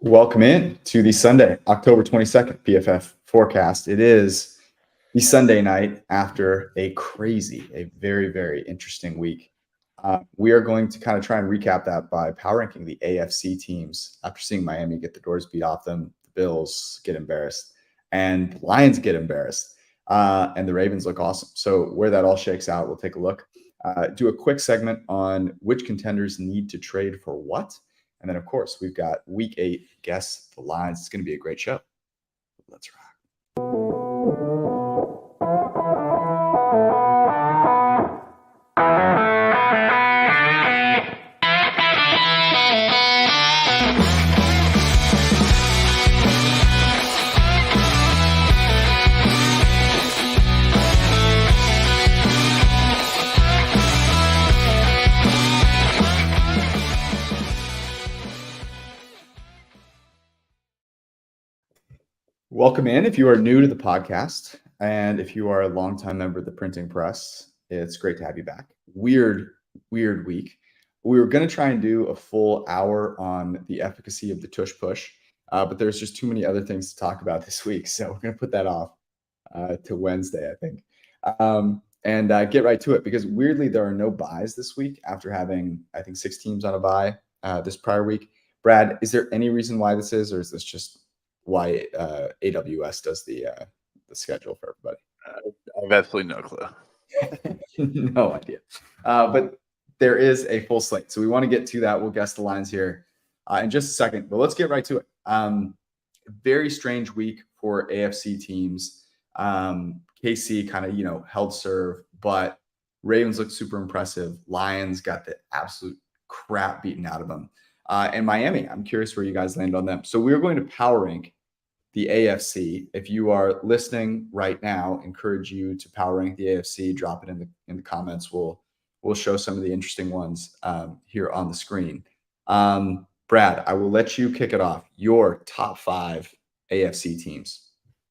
Welcome in to the Sunday, October 22nd PFF forecast. It is the Sunday night after a very, very interesting week. We are going to kind of try and recap that by power ranking the AFC teams after seeing Miami get the doors beat off them, the Bills get embarrassed, and the Lions get embarrassed, and the Ravens look awesome. So where that all shakes out, we'll take a look. Do a quick segment on which contenders need to trade for what. And then, of course, we've got week 8, guess the lines. It's going to be a great show. Let's rock. Welcome in if you are new to the podcast, and if you are a longtime member of the printing press, it's great to have you back. Weird week. We were going to try and do a full hour on the efficacy of the tush push, but there's just too many other things to talk about this week, so we're going to put that off to Wednesday, I think, and get right to it, because weirdly there are no buys this week after having, I think, 6 teams on a buy this prior week. Brad, is there any reason why this is, or is this just why AWS does the schedule for everybody? I have absolutely no clue. No idea. But there is a full slate. So we want to get to that. We'll guess the lines here in just a second. But let's get right to it. Very strange week for AFC teams. KC kind of, held serve, but Ravens looked super impressive. Lions got the absolute crap beaten out of them. And Miami, I'm curious where you guys land on them. So we're going to power rank the AFC. If you are listening right now, encourage you to power rank the AFC. Drop it in the comments. We'll show some of the interesting ones here on the screen. Brad, I will let you kick it off. Your top 5 AFC teams.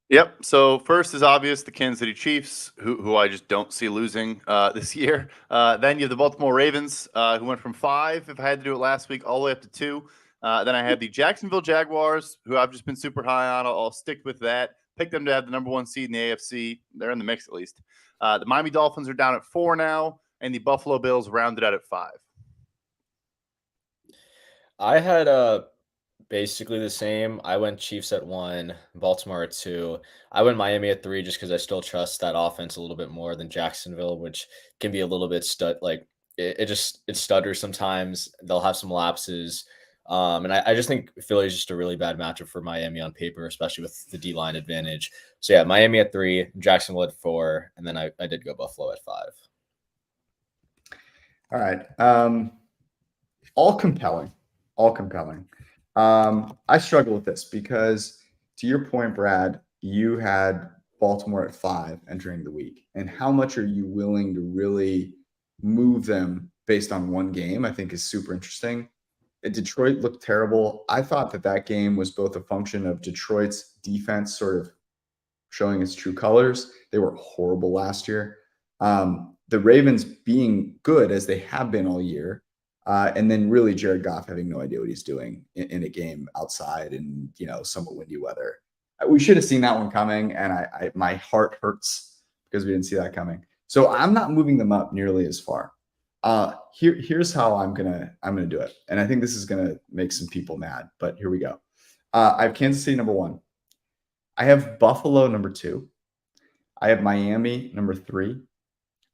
Yep. So first is obvious, the Kansas City Chiefs, who I just don't see losing this year. Then you have the Baltimore Ravens, who went from 5, if I had to do it last week, all the way up to 2. Then I have the Jacksonville Jaguars, who I've just been super high on. I'll stick with that. Pick them to have the number 1 seed in the AFC. They're in the mix at least. The Miami Dolphins are down at 4 now, and the Buffalo Bills rounded out at 5. I had basically the same. I went Chiefs at 1, Baltimore at 2. I went Miami at 3 just because I still trust that offense a little bit more than Jacksonville, which can be a little bit it stutters sometimes. They'll have some lapses. And I just think Philly is just a really bad matchup for Miami on paper, especially with the D-line advantage. So yeah, Miami at 3, Jacksonville at 4, and then I did go Buffalo at 5. All right. All compelling. I struggle with this because, to your point, Brad, you had Baltimore at 5 entering the week. And how much are you willing to really move them based on one game, I think is super interesting. Detroit looked terrible. I thought that game was both a function of Detroit's defense sort of showing its true colors. They were horrible last year. The Ravens being good as they have been all year. And then really Jared Goff having no idea what he's doing in a game outside in, somewhat windy weather. We should have seen that one coming, and my heart hurts because we didn't see that coming. So I'm not moving them up nearly as far. Here's how I'm gonna do it, and I think this is gonna make some people mad, but here we go. I have Kansas City number 1. I have Buffalo number 2. I have Miami number 3.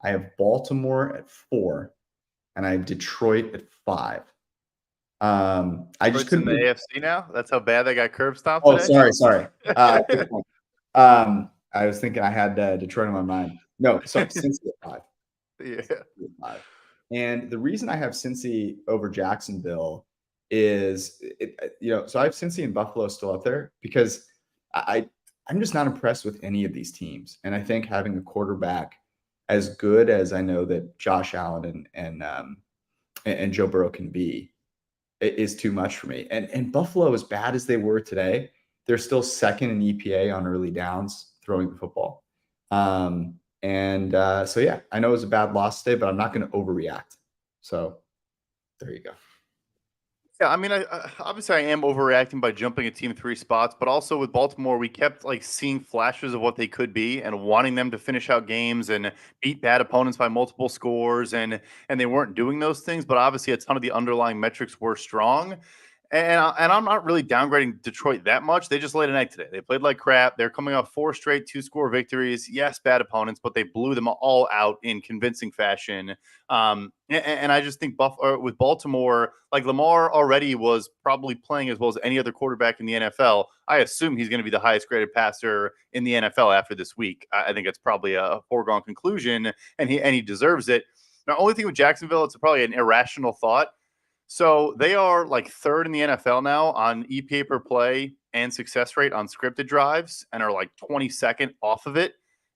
I have Baltimore at 4, and I have Detroit at 5. I just couldn't. In the AFC now. That's how bad they got curb stomped. Oh, today? sorry. I was thinking I had Detroit on my mind. No, sorry, Cincy at 5. Yeah. 5. And the reason I have Cincy over Jacksonville is, so I have Cincy and Buffalo still up there because I'm just not impressed with any of these teams. And I think having a quarterback as good as I know that Josh Allen and Joe Burrow can be is too much for me. And Buffalo, as bad as they were today, they're still second in EPA on early downs throwing the football. So yeah, I know it was a bad loss today, but I'm not going to overreact. So there you go. Yeah, I mean, obviously I am overreacting by jumping a team 3 spots, but also with Baltimore, we kept like seeing flashes of what they could be and wanting them to finish out games and beat bad opponents by multiple scores, and they weren't doing those things. But obviously, a ton of the underlying metrics were strong. And I'm not really downgrading Detroit that much. They just laid an egg today. They played like crap. They're coming off 4 straight 2-score victories. Yes, bad opponents, but they blew them all out in convincing fashion. And I just think with Baltimore, like Lamar already was probably playing as well as any other quarterback in the NFL. I assume he's going to be the highest graded passer in the NFL after this week. I think it's probably a foregone conclusion, and he deserves it. The only thing with Jacksonville, it's probably an irrational thought. So they are like third in the NFL now on EPA per play and success rate on scripted drives, and are like 22nd off of it.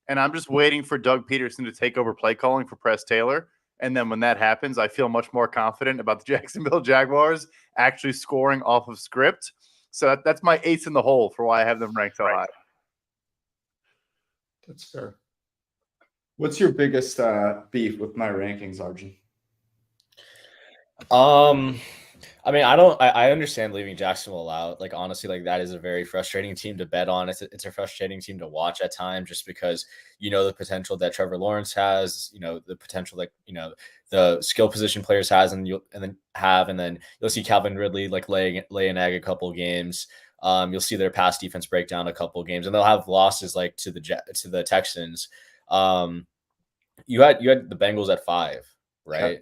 And I'm just waiting for Doug Peterson to take over play calling for Press Taylor. And then when that happens, I feel much more confident about the Jacksonville Jaguars actually scoring off of script. So that's my ace in the hole for why I have them ranked so high. That's fair. What's your biggest beef with my rankings, Arjun? I mean, I understand leaving Jacksonville out. Like, honestly, like that is a very frustrating team to bet on. It's a frustrating team to watch at times, just because the potential that Trevor Lawrence has, the potential that the skill position players has, and then you'll see Calvin Ridley like lay an egg a couple games. You'll see their pass defense break down a couple games, and they'll have losses like to the Texans. You had the Bengals at 5, right?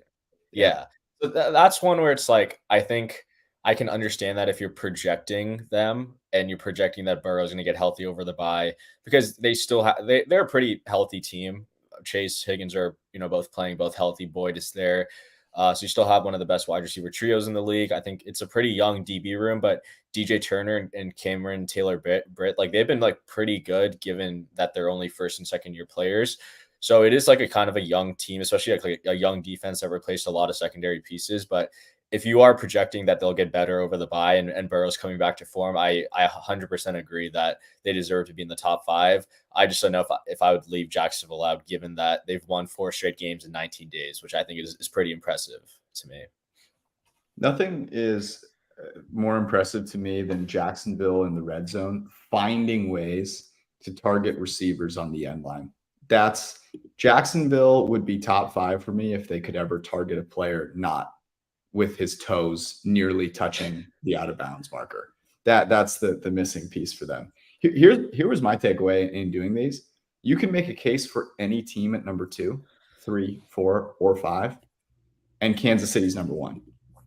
Yeah. So that's one where it's like, I think I can understand that if you're projecting them and you're projecting that Burrow's going to get healthy over the bye, because they still have they're a pretty healthy team. Chase, Higgins are both playing, both healthy. Boyd is there, so you still have one of the best wide receiver trios in the league. I think it's a pretty young DB room, but DJ Turner and Cameron Taylor Britt, like they've been like pretty good, given that they're only first and second year players. So it is like a kind of a young team, especially like a young defense that replaced a lot of secondary pieces. But if you are projecting that they'll get better over the bye and Burrow's coming back to form, I 100% agree that they deserve to be in the top 5. I just don't know if I would leave Jacksonville out, given that they've won 4 straight games in 19 days, which I think is pretty impressive to me. Nothing is more impressive to me than Jacksonville in the red zone finding ways to target receivers on the end line. Jacksonville would be top 5 for me if they could ever target a player not with his toes nearly touching the out of bounds marker. That's the missing piece for them. Here was my takeaway in doing these. You can make a case for any team at number 2, 3, 4, or 5, and Kansas City's number 1.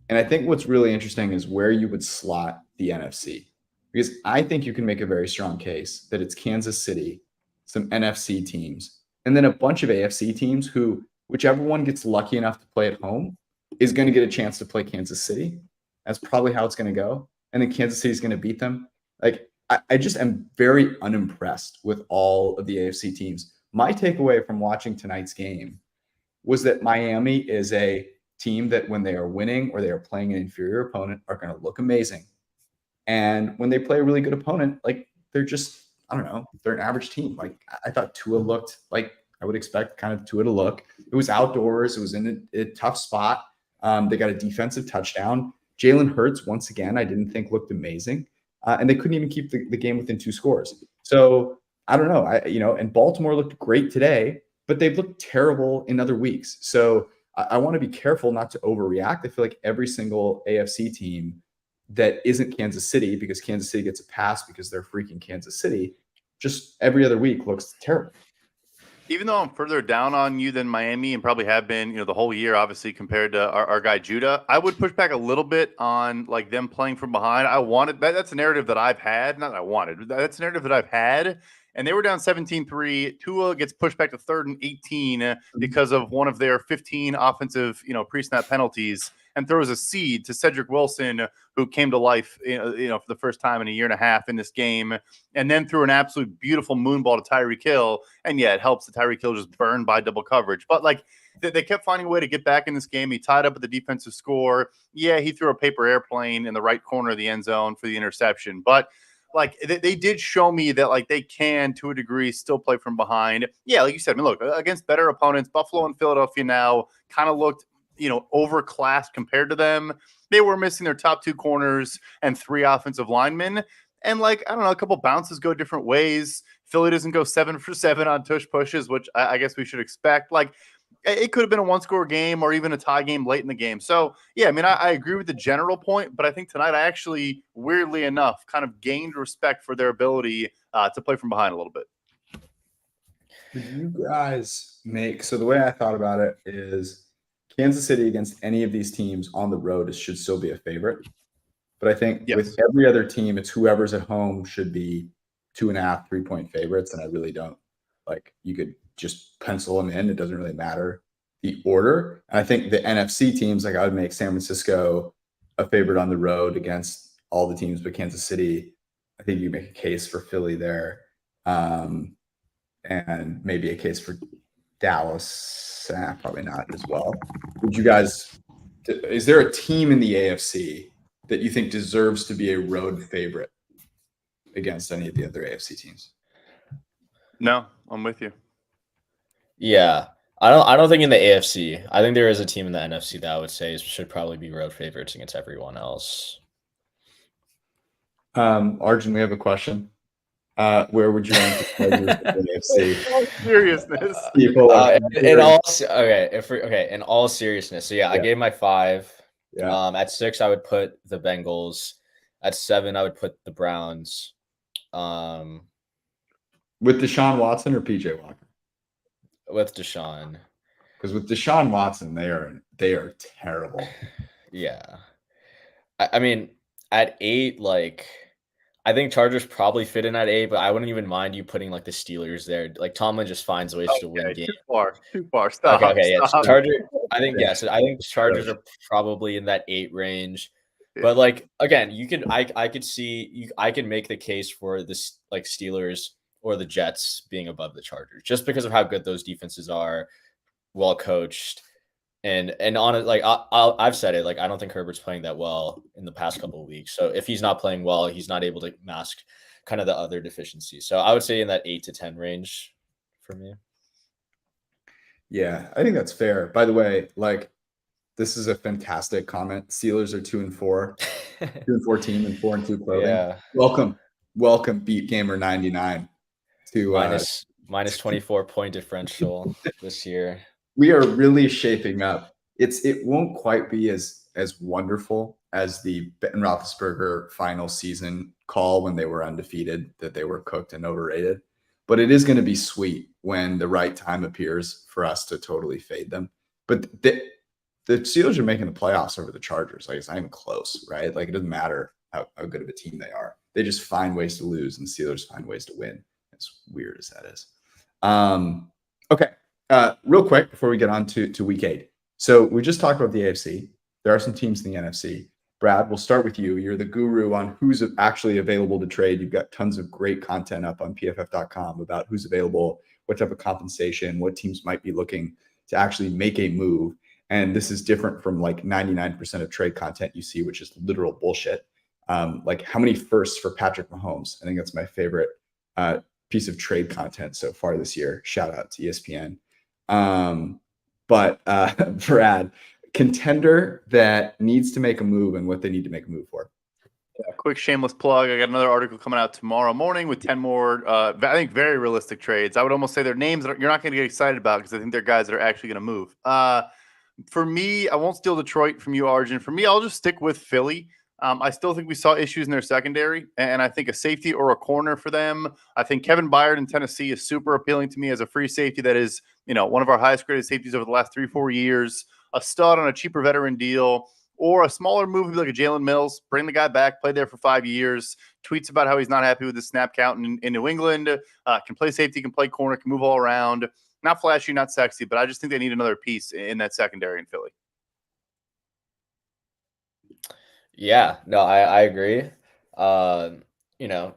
And I think what's really interesting is where you would slot the NFC, because I think you can make a very strong case that it's Kansas City, some NFC teams, and then a bunch of AFC teams who, whichever one gets lucky enough to play at home, is going to get a chance to play Kansas City. That's probably how it's going to go. And then Kansas City is going to beat them. Like, I just am very unimpressed with all of the AFC teams. My takeaway from watching tonight's game was that Miami is a team that when they are winning or they are playing an inferior opponent are going to look amazing. And when they play a really good opponent, like they're just, I don't know, they're an average team. Like I thought Tua looked like I would expect kind of Tua to look. It was outdoors. It was in a tough spot. They got a defensive touchdown. Jalen Hurts, once again, I didn't think looked amazing. And they couldn't even keep the game within 2 scores. So I don't know. And Baltimore looked great today, but they've looked terrible in other weeks. So I want to be careful not to overreact. I feel like every single AFC team that isn't Kansas City, because Kansas City gets a pass because they're freaking Kansas City, just every other week looks terrible. Even though I'm further down on you than Miami and probably have been, the whole year, obviously, compared to our guy Judah, I would push back a little bit on like them playing from behind. I wanted that's a narrative that I've had. Not that I wanted, that's a narrative that I've had. And they were down 17-3. Tua gets pushed back to 3rd and 18 because of one of their 15 offensive, pre-snap penalties, and throws a seed to Cedric Wilson, who came to life, for the first time in a year and a half in this game, and then threw an absolute beautiful moonball to Tyreek Hill. And yeah, it helps that Tyreek Hill just burned by double coverage. But like they kept finding a way to get back in this game. He tied up at the defensive score. Yeah, he threw a paper airplane in the right corner of the end zone for the interception. But like they did show me that like they can, to a degree, still play from behind. Yeah, like you said, I mean, look, against better opponents, Buffalo and Philadelphia now kind of looked, overclassed compared to them. they were missing their top 2 corners and 3 offensive linemen. And like, I don't know, a couple bounces go different ways. Philly doesn't go 7 for 7 on tush pushes, which I guess we should expect. Like, it could have been a 1-score game or even a tie game late in the game. So, yeah, I mean, I agree with the general point, but I think tonight I actually, weirdly enough, kind of gained respect for their ability to play from behind a little bit. Did you guys so the way I thought about it is Kansas City against any of these teams on the road should still be a favorite. But I think with every other team, it's whoever's at home should be 2.5, 3-point favorites. And I really don't like, you could just pencil them in. It doesn't really matter the order. And I think the NFC teams, like I would make San Francisco a favorite on the road against all the teams, but Kansas City, I think you make a case for Philly there. And maybe a case for Dallas. Probably not as well. Is there a team in the AFC that you think deserves to be a road favorite against any of the other AFC teams? No, I'm with you. Yeah. I don't think in the AFC. I think there is a team in the NFC that I would say should probably be road favorites against everyone else. Arjun, we have a question. Where would you rank the AFC? Seriousness. People in all seriousness. So yeah, I gave my 5. Yeah. At 6, I would put the Bengals. At 7, I would put the Browns. With Deshaun Watson or PJ Walker? With Deshaun. Because with Deshaun Watson, they are terrible. Yeah. I mean, at 8, like, I think Chargers probably fit in at 8, but I wouldn't even mind you putting like the Steelers there. Like Tomlin just finds ways to win games. Too far. Stop. Okay, stop. yeah. Charger. I think So I think Chargers are probably in that 8 range. But like again, I can make the case for this like Steelers or the Jets being above the Chargers just because of how good those defenses are, well coached. And on it, like I've said it, like I don't think Herbert's playing that well in the past couple of weeks. So if he's not playing well, he's not able to mask kind of the other deficiencies. So I would say in that 8 to 10 range for me. Yeah, I think that's fair. By the way, like this is a fantastic comment. Steelers are 2-4, 2-4 team and 4-2 clothing. Yeah. Welcome, Beat Gamer 99 to minus 24 point differential this year. We are really shaping up. It won't quite be as wonderful as the Ben Roethlisberger final season call when they were undefeated, that they were cooked and overrated. But it is going to be sweet when the right time appears for us to totally fade them. But the Steelers are making the playoffs over the Chargers. Like it's not even close, right? Like it doesn't matter how good of a team they are. They just find ways to lose, and the Steelers find ways to win. As weird as that is. Okay. Real quick before we get on to week 8. So we just talked about the AFC. There are some teams in the NFC. Brad, we'll start with you. You're the guru on who's actually available to trade. You've got tons of great content up on pff.com about who's available, what type of compensation, what teams might be looking to actually make a move. And this is different from like 99% of trade content you see, which is literal bullshit. Like how many firsts for Patrick Mahomes? I think that's my favorite piece of trade content so far this year. Shout out to ESPN. But Brad, contender that needs to make a move and what they need to make a move for. Yeah, quick shameless plug. I got another article coming out tomorrow morning with 10 more, I think, very realistic trades. I would almost say they're names that you're not going to get excited about because I think they're guys that are actually going to move. For me, I won't steal Detroit from you, Arjun. For me, I'll just stick with Philly. I still think we saw issues in their secondary, and I think a safety or a corner for them. I think Kevin Byard in Tennessee is super appealing to me as a free safety that is, one of our highest graded safeties over the last 3-4 years, a stud on a cheaper veteran deal, or a smaller move like a Jalen Mills, bring the guy back, played there for 5 years, tweets about how he's not happy with his snap count in New England, can play safety, can play corner, can move all around. Not flashy, not sexy, but I just think they need another piece in that secondary in Philly. Yeah, no, I agree.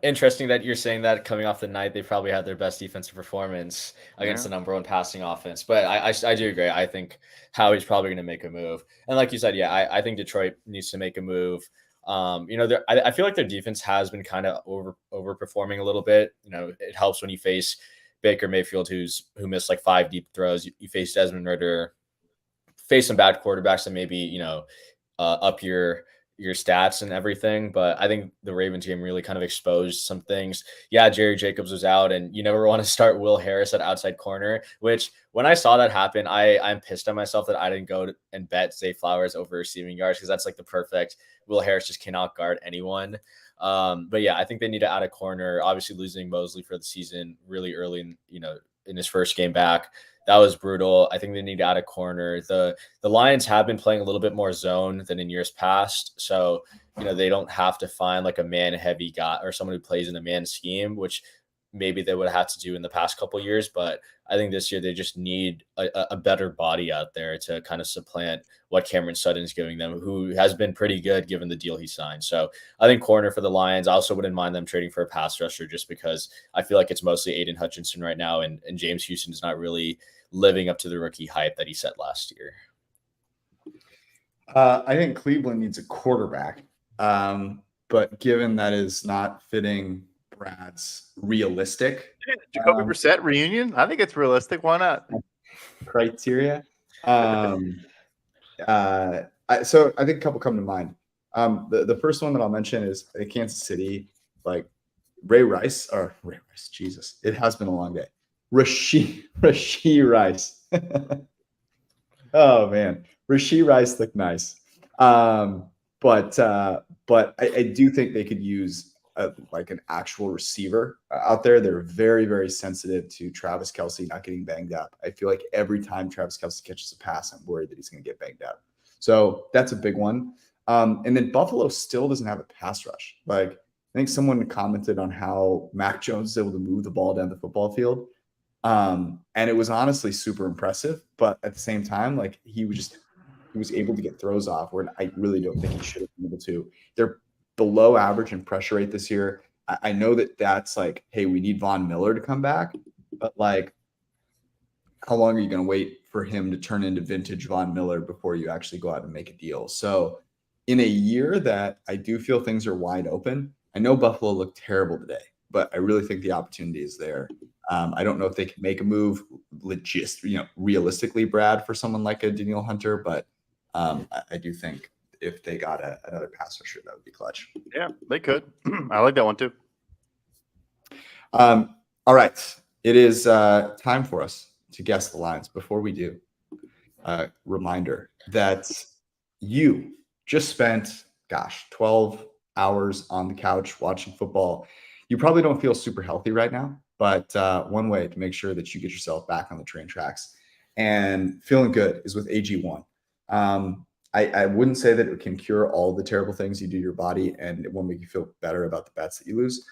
Interesting that you're saying that coming off the night, they probably had their best defensive performance against the number 1 passing offense. But I do agree. I think Howie's probably going to make a move. And like you said, yeah, I think Detroit needs to make a move. I feel like their defense has been kind of overperforming a little bit. It helps when you face Baker Mayfield, who missed like 5 deep throws. You face Desmond Ridder, face some bad quarterbacks that maybe, up your stats and everything. But I think the Ravens game really kind of exposed some things. Yeah, Jerry Jacobs was out, and you never want to start Will Harris at outside corner, which when I saw that happen, I'm pissed at myself that I didn't go and bet Zay Flowers over receiving yards, because that's like the perfect. Will Harris just cannot guard anyone. But yeah, I think they need to add a corner. Obviously, losing Mosley for the season really early in his first game back, that was brutal. I think they need to add a corner. The Lions have been playing a little bit more zone than in years past, so they don't have to find like a man heavy guy or someone who plays in a man scheme, which maybe they would have had to do in the past couple of years. But I think this year they just need a better body out there to kind of supplant what Cameron Sutton's giving them, who has been pretty good given the deal he signed. So I think corner for the Lions. I also wouldn't mind them trading for a pass rusher, just because I feel like it's mostly Aiden Hutchinson right now, and James Houston is not really living up to the rookie hype that he set last year. I think Cleveland needs a quarterback, but given that is not fitting Brad's realistic Jacoby Brissett reunion, I think it's realistic. Why not? Criteria. So I think a couple come to mind. The first one that I'll mention is Kansas City, like Ray Rice. Jesus, it has been a long day. Rashee Rice. Oh man, Rashee Rice looked nice. But I do think they could use like an actual receiver out there. They're very, very sensitive to Travis Kelce not getting banged up. I feel like every time Travis Kelce catches a pass, I'm worried that he's going to get banged up. So that's a big one. And then Buffalo still doesn't have a pass rush. Like, I think someone commented on how Mac Jones is able to move the ball down the football field. And it was honestly super impressive. But at the same time, like he was able to get throws off where I really don't think he should have been able to. They're below average in pressure rate this year. I know that's like, hey, we need Von Miller to come back, but like, how long are you going to wait for him to turn into vintage Von Miller before you actually go out and make a deal? So in a year that I do feel things are wide open, I know Buffalo looked terrible today, but I really think the opportunity is there. I don't know if they can make a move realistically, Brad, for someone like a Danielle Hunter, but I do think if they got another pass rusher, that would be clutch. Yeah, they could. I like that one too. All right. It is time for us to guess the lines. Before we do, reminder that you just spent, 12 hours on the couch watching football. You probably don't feel super healthy right now, but one way to make sure that you get yourself back on the train tracks and feeling good is with AG1. I wouldn't say that it can cure all the terrible things you do to your body, and it won't make you feel better about the bets that you lose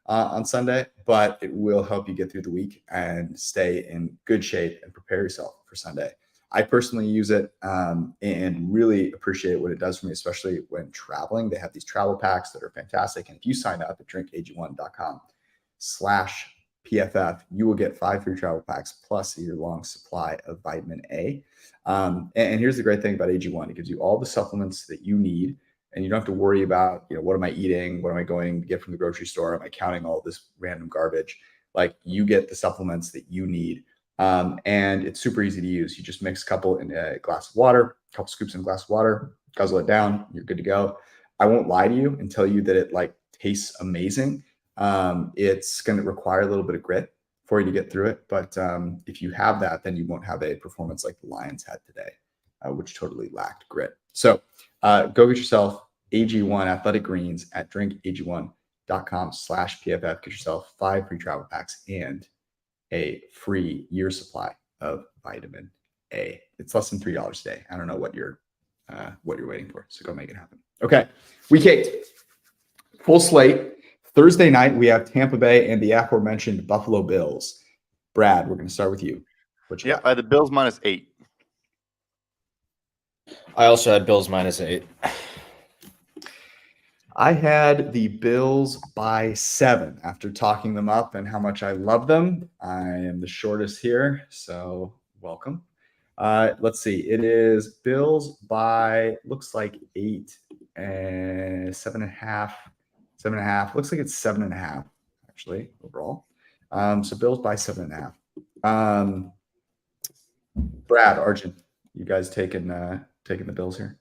on Sunday, but it will help you get through the week and stay in good shape and prepare yourself for Sunday. I personally use it and really appreciate what it does for me, especially when traveling. They have these travel packs that are fantastic. And if you sign up at drinkag1.com/PFF, you will get 5 free travel packs plus a year-long supply of vitamin A. And here's the great thing about AG1. It gives you all the supplements that you need, and you don't have to worry about, what am I eating? What am I going to get from the grocery store? Am I counting all this random garbage? Like, you get the supplements that you need. And it's super easy to use. You just mix a couple in a glass of water, a couple scoops in a glass of water, guzzle it down, you're good to go. I won't lie to you and tell you that it like tastes amazing. It's going to require a little bit of grit for you to get through it. But if you have that, then you won't have a performance like the Lions had today, which totally lacked grit. So go get yourself AG1 Athletic Greens at drinkag1.com/PFF. Get yourself 5 free travel packs and a free year supply of vitamin A. It's less than $3 a day. I don't know what you're waiting for. So go make it happen. Okay. Week 8, full slate. Thursday night, we have Tampa Bay and the aforementioned Buffalo Bills. Brad, we're going to start with you. I had the Bills -8. I also had Bills -8. I had the Bills by 7 after talking them up and how much I love them. I am the shortest here, so welcome. Let's see. It is Bills by, looks like 8 and 7.5. 7.5. Looks like it's 7.5 actually overall. So Bills by 7.5. Brad, Arjun, you guys taking the Bills here?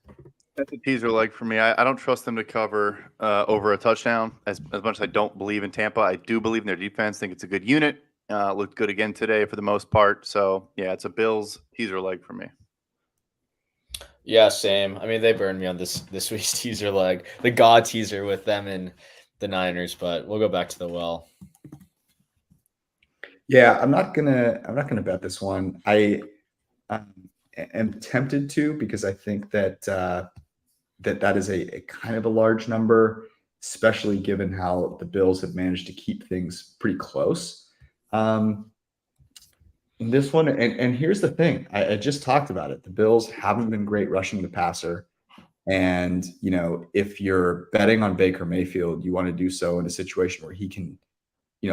That's a teaser leg for me. I don't trust them to cover over a touchdown as much as I don't believe in Tampa. I do believe in their defense. Think it's a good unit. Looked good again today for the most part. So, yeah, it's a Bills teaser leg for me. Yeah, same. I mean, they burned me on this week's teaser leg, the God teaser with them and the Niners, but we'll go back to the well. Yeah, I'm not gonna bet this one. I am tempted to because I think that that is a kind of a large number, especially given how the Bills have managed to keep things pretty close. This one, and here's the thing: I just talked about it. The Bills haven't been great rushing the passer, and if you're betting on Baker Mayfield, you want to do so in a situation where he can,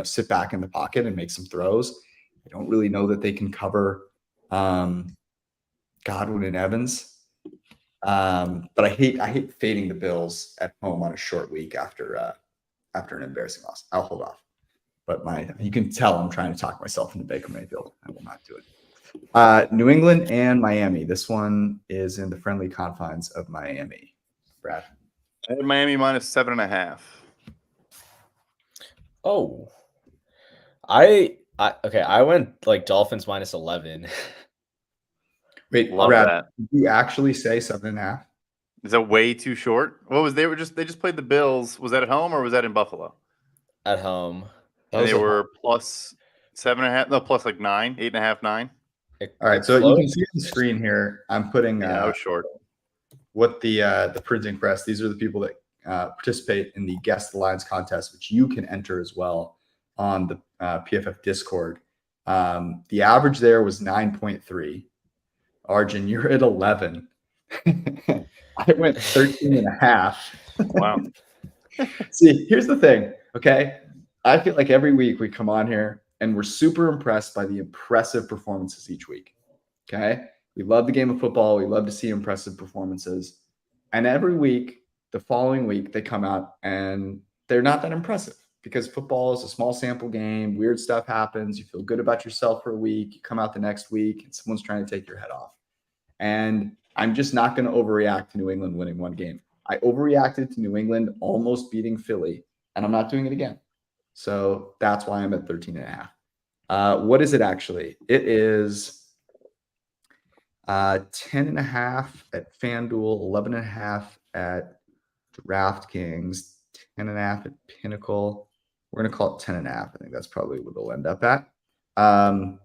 sit back in the pocket and make some throws. I don't really know that they can cover Godwin and Evans. But I hate fading the Bills at home on a short week after an embarrassing loss. I'll hold off. But you can tell I'm trying to talk myself into Baker Mayfield. I will not do it. New England and Miami. This one is in the friendly confines of Miami. Brad. I had Miami minus 7.5. Oh, I went like Dolphins minus 11. Wait, Love Brad, that. did you actually say 7.5? Is that way too short? What was they just played the Bills? Was that at home or was that in Buffalo? At home. And they were plus 7.5, no, plus like 9, 8.5, 9. All right, so you can see on the screen here, I'm putting I was short. What the printing press. These are the people that participate in the Guess the Lines contest, which you can enter as well on the PFF Discord. The average there was 9.3. Arjun, you're at 11. I went 13.5. Wow. See, here's the thing, okay? I feel like every week we come on here and we're super impressed by the impressive performances each week, okay? We love the game of football. We love to see impressive performances. And every week, the following week, they come out and they're not that impressive because football is a small sample game. Weird stuff happens. You feel good about yourself for a week. You come out the next week and someone's trying to take your head off. And I'm just not going to overreact to New England winning one game. I overreacted to New England almost beating Philly, and I'm not doing it again. So that's why I'm at 13.5. What is it actually? It is 10.5 at FanDuel, 11.5 at DraftKings, 10.5 at Pinnacle. We're going to call it 10.5. I think that's probably what it'll end up at. I'm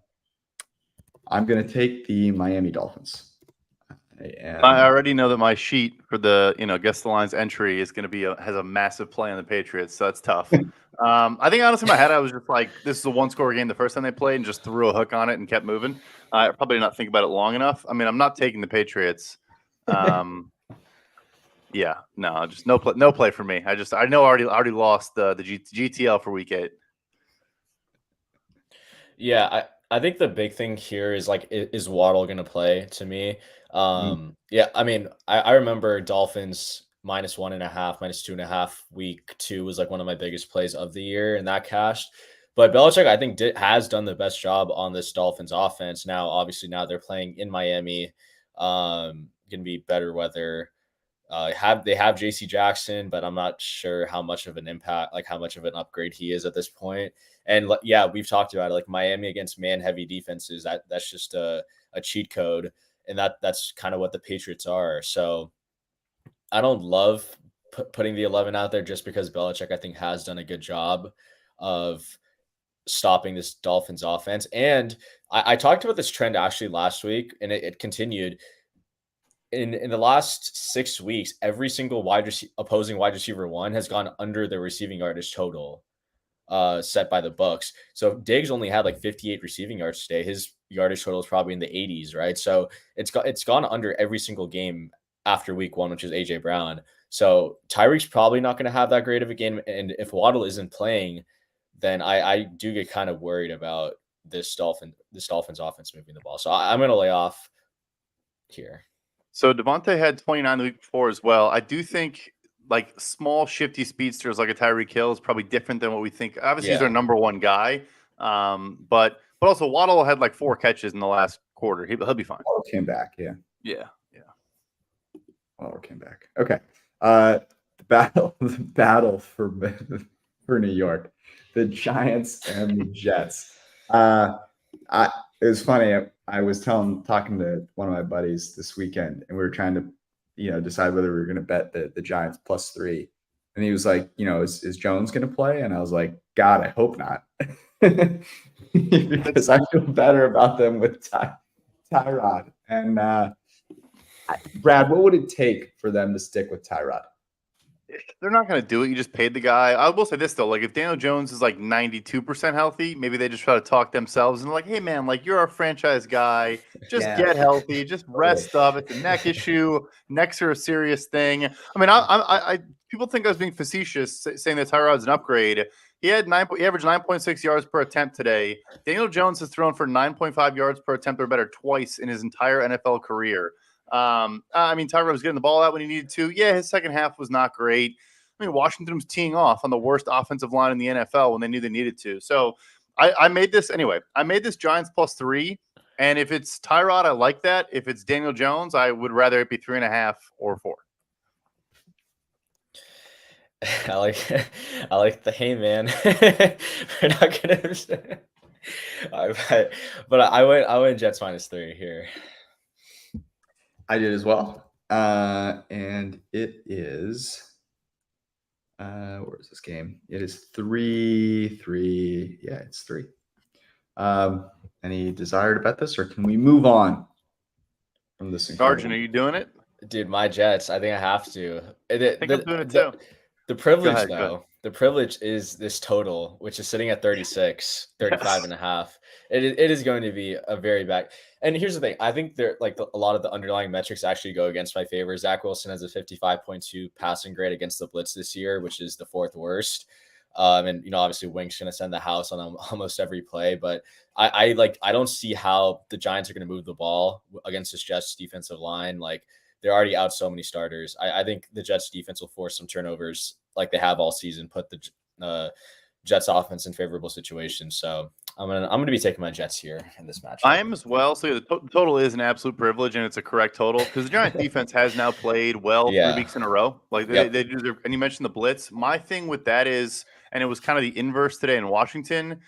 going to take the Miami Dolphins. I already know that my sheet for the Guess the Lines entry is going to has a massive play on the Patriots, so that's tough. I think honestly in my head I was just like, this is a one-score game the first time they played and just threw a hook on it and kept moving. I probably did not think about it long enough. I mean, I'm not taking the Patriots. Yeah, no, just no play for me. I know I already lost the GTL for week 8. Yeah, I think the big thing here is like, is Waddle going to play to me? Yeah, I mean, I remember Dolphins minus 1.5, minus 2.5 week 2 was like one of my biggest plays of the year, and that cashed. But Belichick, I think, has done the best job on this Dolphins offense. Now, obviously, now they're playing in Miami. Going to be better weather. They have JC Jackson, but I'm not sure how much of an impact, like how much of an upgrade he is at this point. And yeah, we've talked about it, like Miami against man-heavy defenses. That's just a cheat code, and that's kind of what the Patriots are. So I don't love putting the 11 out there just because Belichick, I think, has done a good job of stopping this Dolphins offense. And I talked about this trend actually last week, and it continued. In the last 6 weeks, every single opposing wide receiver one has gone under the receiving yardage total set by the Bucks. So Diggs only had like 58 receiving yards today. His yardage total is probably in the 80s, right? So it's gone under every single game after week 1, which is AJ Brown. So Tyreek's probably not going to have that great of a game. And if Waddle isn't playing, then I do get kind of worried about this Dolphins offense moving the ball. So I'm going to lay off here. So Devontae had 29 the week before as well. I do think like small shifty speedsters like a Tyreek Hill is probably different than what we think. Obviously, he's our number one guy. But also Waddle had like 4 catches in the last quarter. He'll be fine. Waddle came back, yeah. Yeah. Waller came back. Okay. The battle for New York, the Giants and the Jets. It was funny. I was talking to one of my buddies this weekend, and we were trying to, decide whether we were going to bet the Giants +3. And he was like, is Jones going to play? And I was like, God, I hope not, because I feel better about them with Tyrod. And Brad, what would it take for them to stick with Tyrod? They're not going to do it. You just paid the guy. I will say this, though. Like, if Daniel Jones is like 92% healthy, maybe they just try to talk themselves and like, hey, man, like, you're our franchise guy. Just get healthy. Just rest up. It's a neck issue. Necks are a serious thing. I mean, I people think I was being facetious saying that Tyrod's an upgrade. He averaged 9.6 yards per attempt today. Daniel Jones has thrown for 9.5 yards per attempt or better twice in his entire NFL career. I mean, Tyrod was getting the ball out when he needed to. Yeah, his second half was not great. I mean, Washington was teeing off on the worst offensive line in the NFL when they knew they needed to. So I made this anyway. I made this Giants +3. And if it's Tyrod, I like that. If it's Daniel Jones, I would rather it be 3.5 or 4. I like the hey man. We're not gonna. But I went Jets -3 here. I did as well. And it is, where is this game? It is 3-3. Yeah, it's 3. Any desire to bet this, or can we move on from this? Sergeant, are you doing it? Dude, my Jets. I think I have to. I think I'm doing it too. The privilege, Go ahead. the privilege is this total, which is sitting at 35 and a half. It is going to be a very bad. And here's the thing. I think a lot of the underlying metrics actually go against my favor. Zach Wilson has a 55.2 passing grade against the blitz this year, which is the 4th worst. And obviously Wink's going to send the house on almost every play, but I don't see how the Giants are going to move the ball against this Jets defensive line. Like, they're already out so many starters. I think the Jets defense will force some turnovers like they have all season, put the Jets offense in favorable situations. So I'm gonna be taking my Jets here in this match. I am as well. So the total is an absolute privilege, and it's a correct total because the Giants defense has now played well 3 weeks in a row. Like they do their, and you mentioned the blitz. My thing with that is, and it was kind of the inverse today in Washington.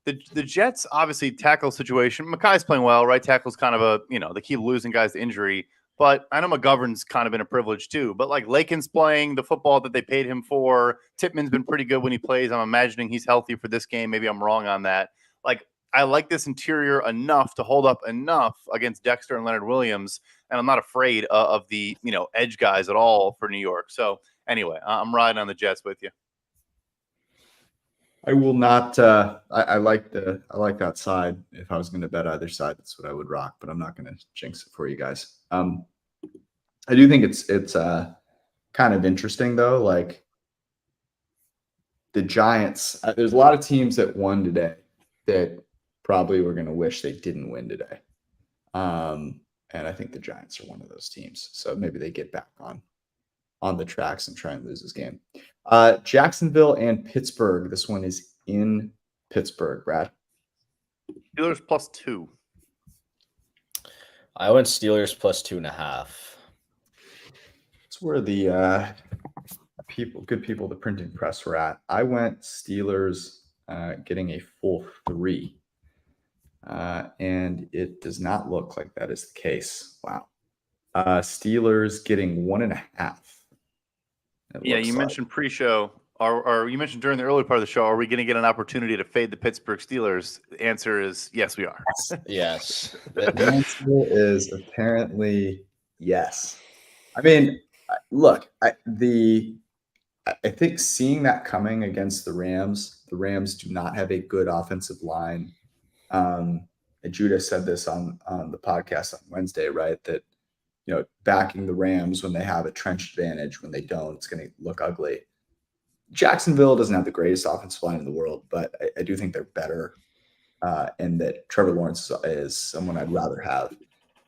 The Jets obviously tackle situation. Makai's playing well, right? Tackle's kind of a, they keep losing guys to injury. But I know McGovern's kind of been a privilege too. But like Lakin's playing the football that they paid him for. Tippmann's been pretty good when he plays. I'm imagining he's healthy for this game. Maybe I'm wrong on that. Like, I like this interior enough to hold up enough against Dexter and Leonard Williams. And I'm not afraid of the, edge guys at all for New York. So anyway, I'm riding on the Jets with you. I will not. I like that side. If I was going to bet either side, that's what I would rock. But I'm not going to jinx it for you guys. I do think it's kind of interesting though. Like the Giants, there's a lot of teams that won today that probably were going to wish they didn't win today. And I think the Giants are one of those teams. So maybe they get back on the tracks and try and lose this game. Jacksonville and Pittsburgh. This one is in Pittsburgh, Brad. Steelers +2. I went Steelers +2.5. That's where the good people, the printing press were at. I went Steelers getting a full 3. And it does not look like that is the case. Wow. Steelers getting 1.5. Yeah, you mentioned pre-show, or you mentioned during the early part of the show, are we going to get an opportunity to fade the Pittsburgh Steelers? The answer is yes, we are. Yes. The answer is apparently yes. I mean, look, I think seeing that coming against the Rams do not have a good offensive line. And Judah said this on the podcast on Wednesday, right? That backing the Rams when they have a trench advantage, when they don't, it's going to look ugly. Jacksonville doesn't have the greatest offensive line in the world, but I do think they're better, and that Trevor Lawrence is someone I'd rather have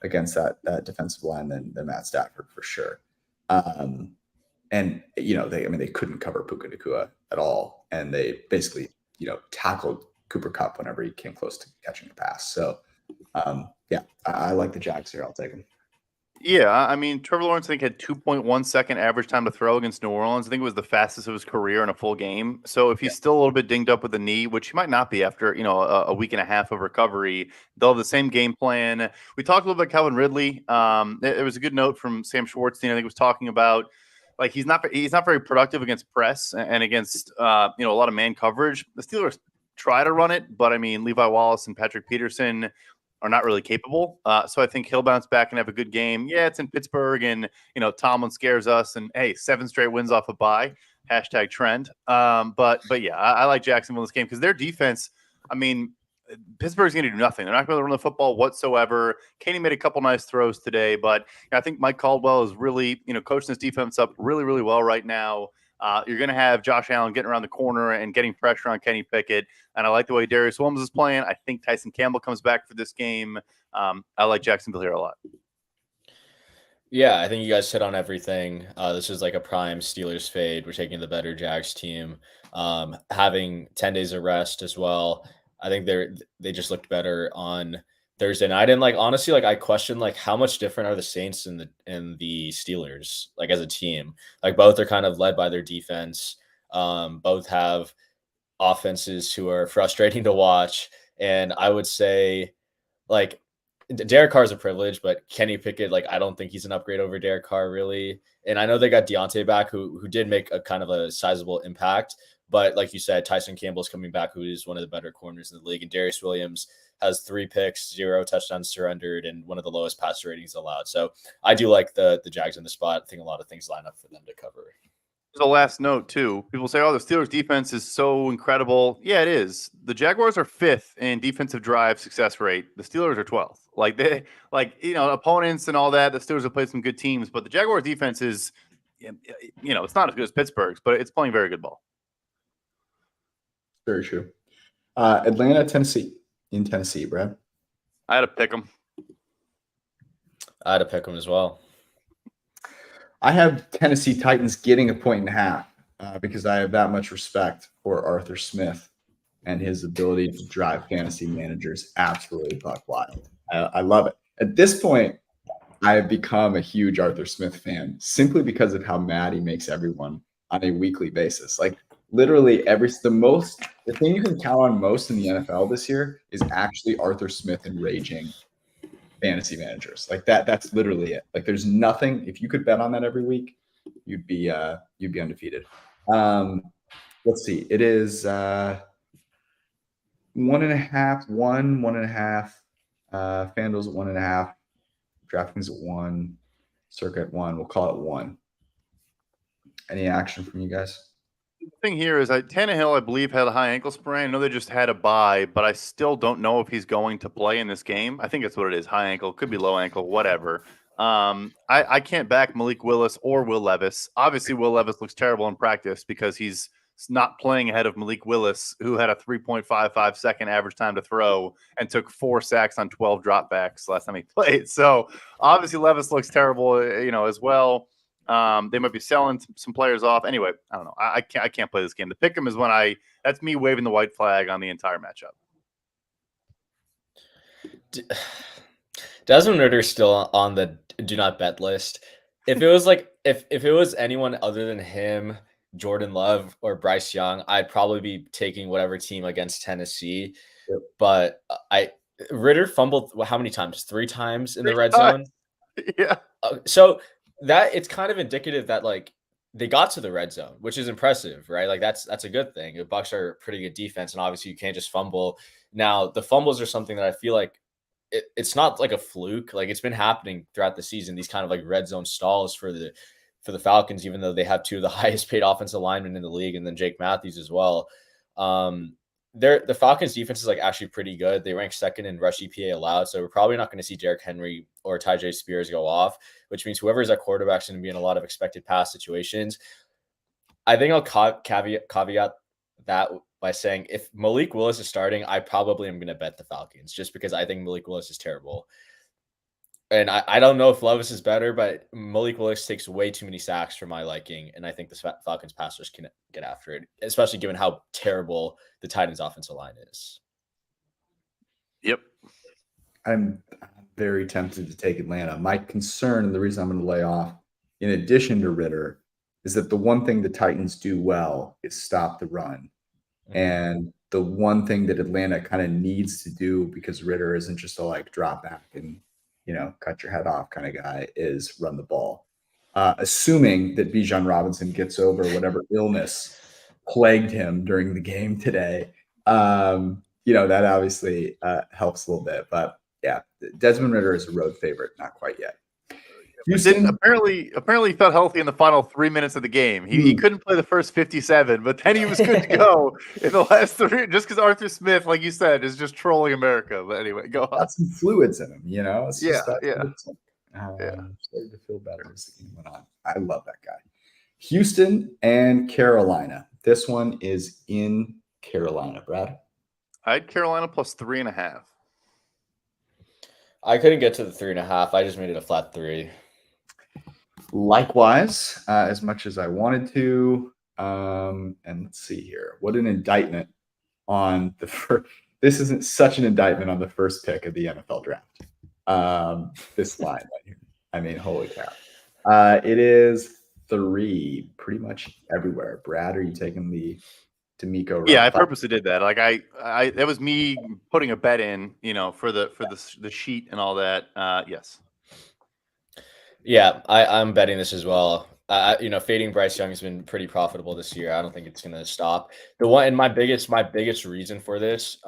against that defensive line than Matt Stafford for sure. And they couldn't cover Puka Nacua at all, and they basically tackled Cooper Kupp whenever he came close to catching a pass. So I like the Jags here. I'll take them. Yeah, I mean, Trevor Lawrence, I think, had 2.1 second average time to throw against New Orleans. I think it was the fastest of his career in a full game. So if he's still a little bit dinged up with the knee, which he might not be after, a week and a half of recovery, they'll have the same game plan. We talked a little bit about Calvin Ridley. There was a good note from Sam Schwartzstein, I think, was talking about like he's not very productive against press and against a lot of man coverage. The Steelers try to run it, but I mean, Levi Wallace and Patrick Peterson are not really capable. So I think he'll bounce back and have a good game. Yeah, it's in Pittsburgh, and Tomlin scares us. And hey, 7 straight wins off a bye. Hashtag trend. But yeah, I like Jacksonville in this game because their defense. I mean, Pittsburgh's going to do nothing. They're not going to run the football whatsoever. Kenny made a couple nice throws today, but I think Mike Caldwell is really coaching this defense up really, really well right now. You're going to have Josh Allen getting around the corner and getting pressure on Kenny Pickett. And I like the way Darius Williams is playing. I think Tyson Campbell comes back for this game. I like Jacksonville here a lot. Yeah, I think you guys hit on everything. This is like a prime Steelers fade. We're taking the better Jags team. Having 10 days of rest as well. I think they just looked better on Thursday night. And honestly, I question how much different are the Saints and the Steelers as a team. Both are kind of led by their defense. Both have offenses who are frustrating to watch. And I would say Derek Carr is a privilege, but Kenny Pickett, I don't think he's an upgrade over Derek Carr, really. And I know they got Deontay back, who did make a kind of a sizable impact. But like you said, Tyson Campbell's coming back, who is one of the better corners in the league. And Darius Williams has 3 picks, 0 touchdowns surrendered, and one of the lowest passer ratings allowed. So I do like the Jags in the spot. I think a lot of things line up for them to cover. There's a last note, too. People say, oh, the Steelers defense is so incredible. Yeah, it is. The Jaguars are 5th in defensive drive success rate. The Steelers are 12th. Opponents and all that, the Steelers have played some good teams, but the Jaguars defense is, it's not as good as Pittsburgh's, but it's playing very good ball. Very true. Atlanta, Tennessee. In Tennessee, Brad. I had to pick them. I had to pick them as well. I have Tennessee Titans getting 1.5 because I have that much respect for Arthur Smith and his ability to drive fantasy managers absolutely buck wild. I love it. At this point, I have become a huge Arthur Smith fan simply because of how mad he makes everyone on a weekly basis. Literally the thing you can count on most in the NFL this year is actually Arthur Smith enraging fantasy managers. That's literally it. There's nothing. If you could bet on that every week, you'd be undefeated. Let's see. It is 1.5, 1.5. FanDuel's at 1.5. DraftKings at 1. Circa at 1. We'll call it 1. Any action from you guys? The thing here is Tannehill, I believe, had a high ankle sprain. I know they just had a bye, but I still don't know if he's going to play in this game. I think that's what it is. High ankle, could be low ankle, whatever. I can't back Malik Willis or Will Levis. Obviously, Will Levis looks terrible in practice because he's not playing ahead of Malik Willis, who had a 3.55 second average time to throw and took 4 sacks on 12 dropbacks last time he played. So obviously Levis looks terrible, as well. They might be selling some players off. Anyway, I don't know. I can't play this game. The pick 'em is that's me waving the white flag on the entire matchup. Desmond Ritter's still on the do not bet list. If it was if it was anyone other than him, Jordan Love or Bryce Young, I'd probably be taking whatever team against Tennessee. Yep. But Ritter fumbled how many times? 3 times in the red zone. Yeah. So that it's kind of indicative that they got to the red zone, which is impressive, right? That's a good thing. The Bucs are a pretty good defense, and obviously you can't just fumble. Now the fumbles are something that I feel like it's not like a fluke. It's been happening throughout the season. These kind of red zone stalls for the Falcons, even though they have 2 of the highest paid offensive linemen in the league, and then Jake Matthews as well. The Falcons defense is actually pretty good. They rank 2nd in rush EPA allowed, so we're probably not going to see Derrick Henry or Tyjae Spears go off, which means whoever is at quarterback is going to be in a lot of expected pass situations. I think I'll caveat that by saying if Malik Willis is starting, I probably am going to bet the Falcons just because I think Malik Willis is terrible. And I don't know if Levis is better, but Malik Willis takes way too many sacks for my liking, and I think the Falcons passers can get after it, especially given how terrible the Titans' offensive line is. Yep. I'm very tempted to take Atlanta. My concern, and the reason I'm going to lay off, in addition to Ritter, is that the one thing the Titans do well is stop the run. And the one thing that Atlanta kind of needs to do, because Ritter isn't just a like drop back and, cut your head off kind of guy, is run the ball. Assuming that Bijan Robinson gets over whatever illness plagued him during the game today, that obviously helps a little bit. But yeah, Desmond Ritter is a road favorite, not quite yet. Houston apparently he felt healthy in the final 3 minutes of the game. He couldn't play the first 57, but then he was good to go in the last 3. Just because Arthur Smith, like you said, is just trolling America. But anyway, go on. Got some fluids in him, It's yeah, just started to feel better as the game went on. I love that guy. Houston and Carolina. This one is in Carolina, Brad. I had Carolina plus 3.5. I couldn't get to the 3.5. I just made it a flat 3. Likewise, as much as I wanted to. And let's see here. What an indictment on the first. This isn't such an indictment on the first pick of the NFL draft. This line right here. I mean, holy cow. It is 3 pretty much everywhere. Brad, are you taking the D'Amico? Yeah, I purposely did that. Like I that was me putting a bet in, for the sheet and all that. Yes. Yeah, I'm betting this as well. Fading Bryce Young has been pretty profitable this year. I don't think it's going to stop. My biggest reason for this,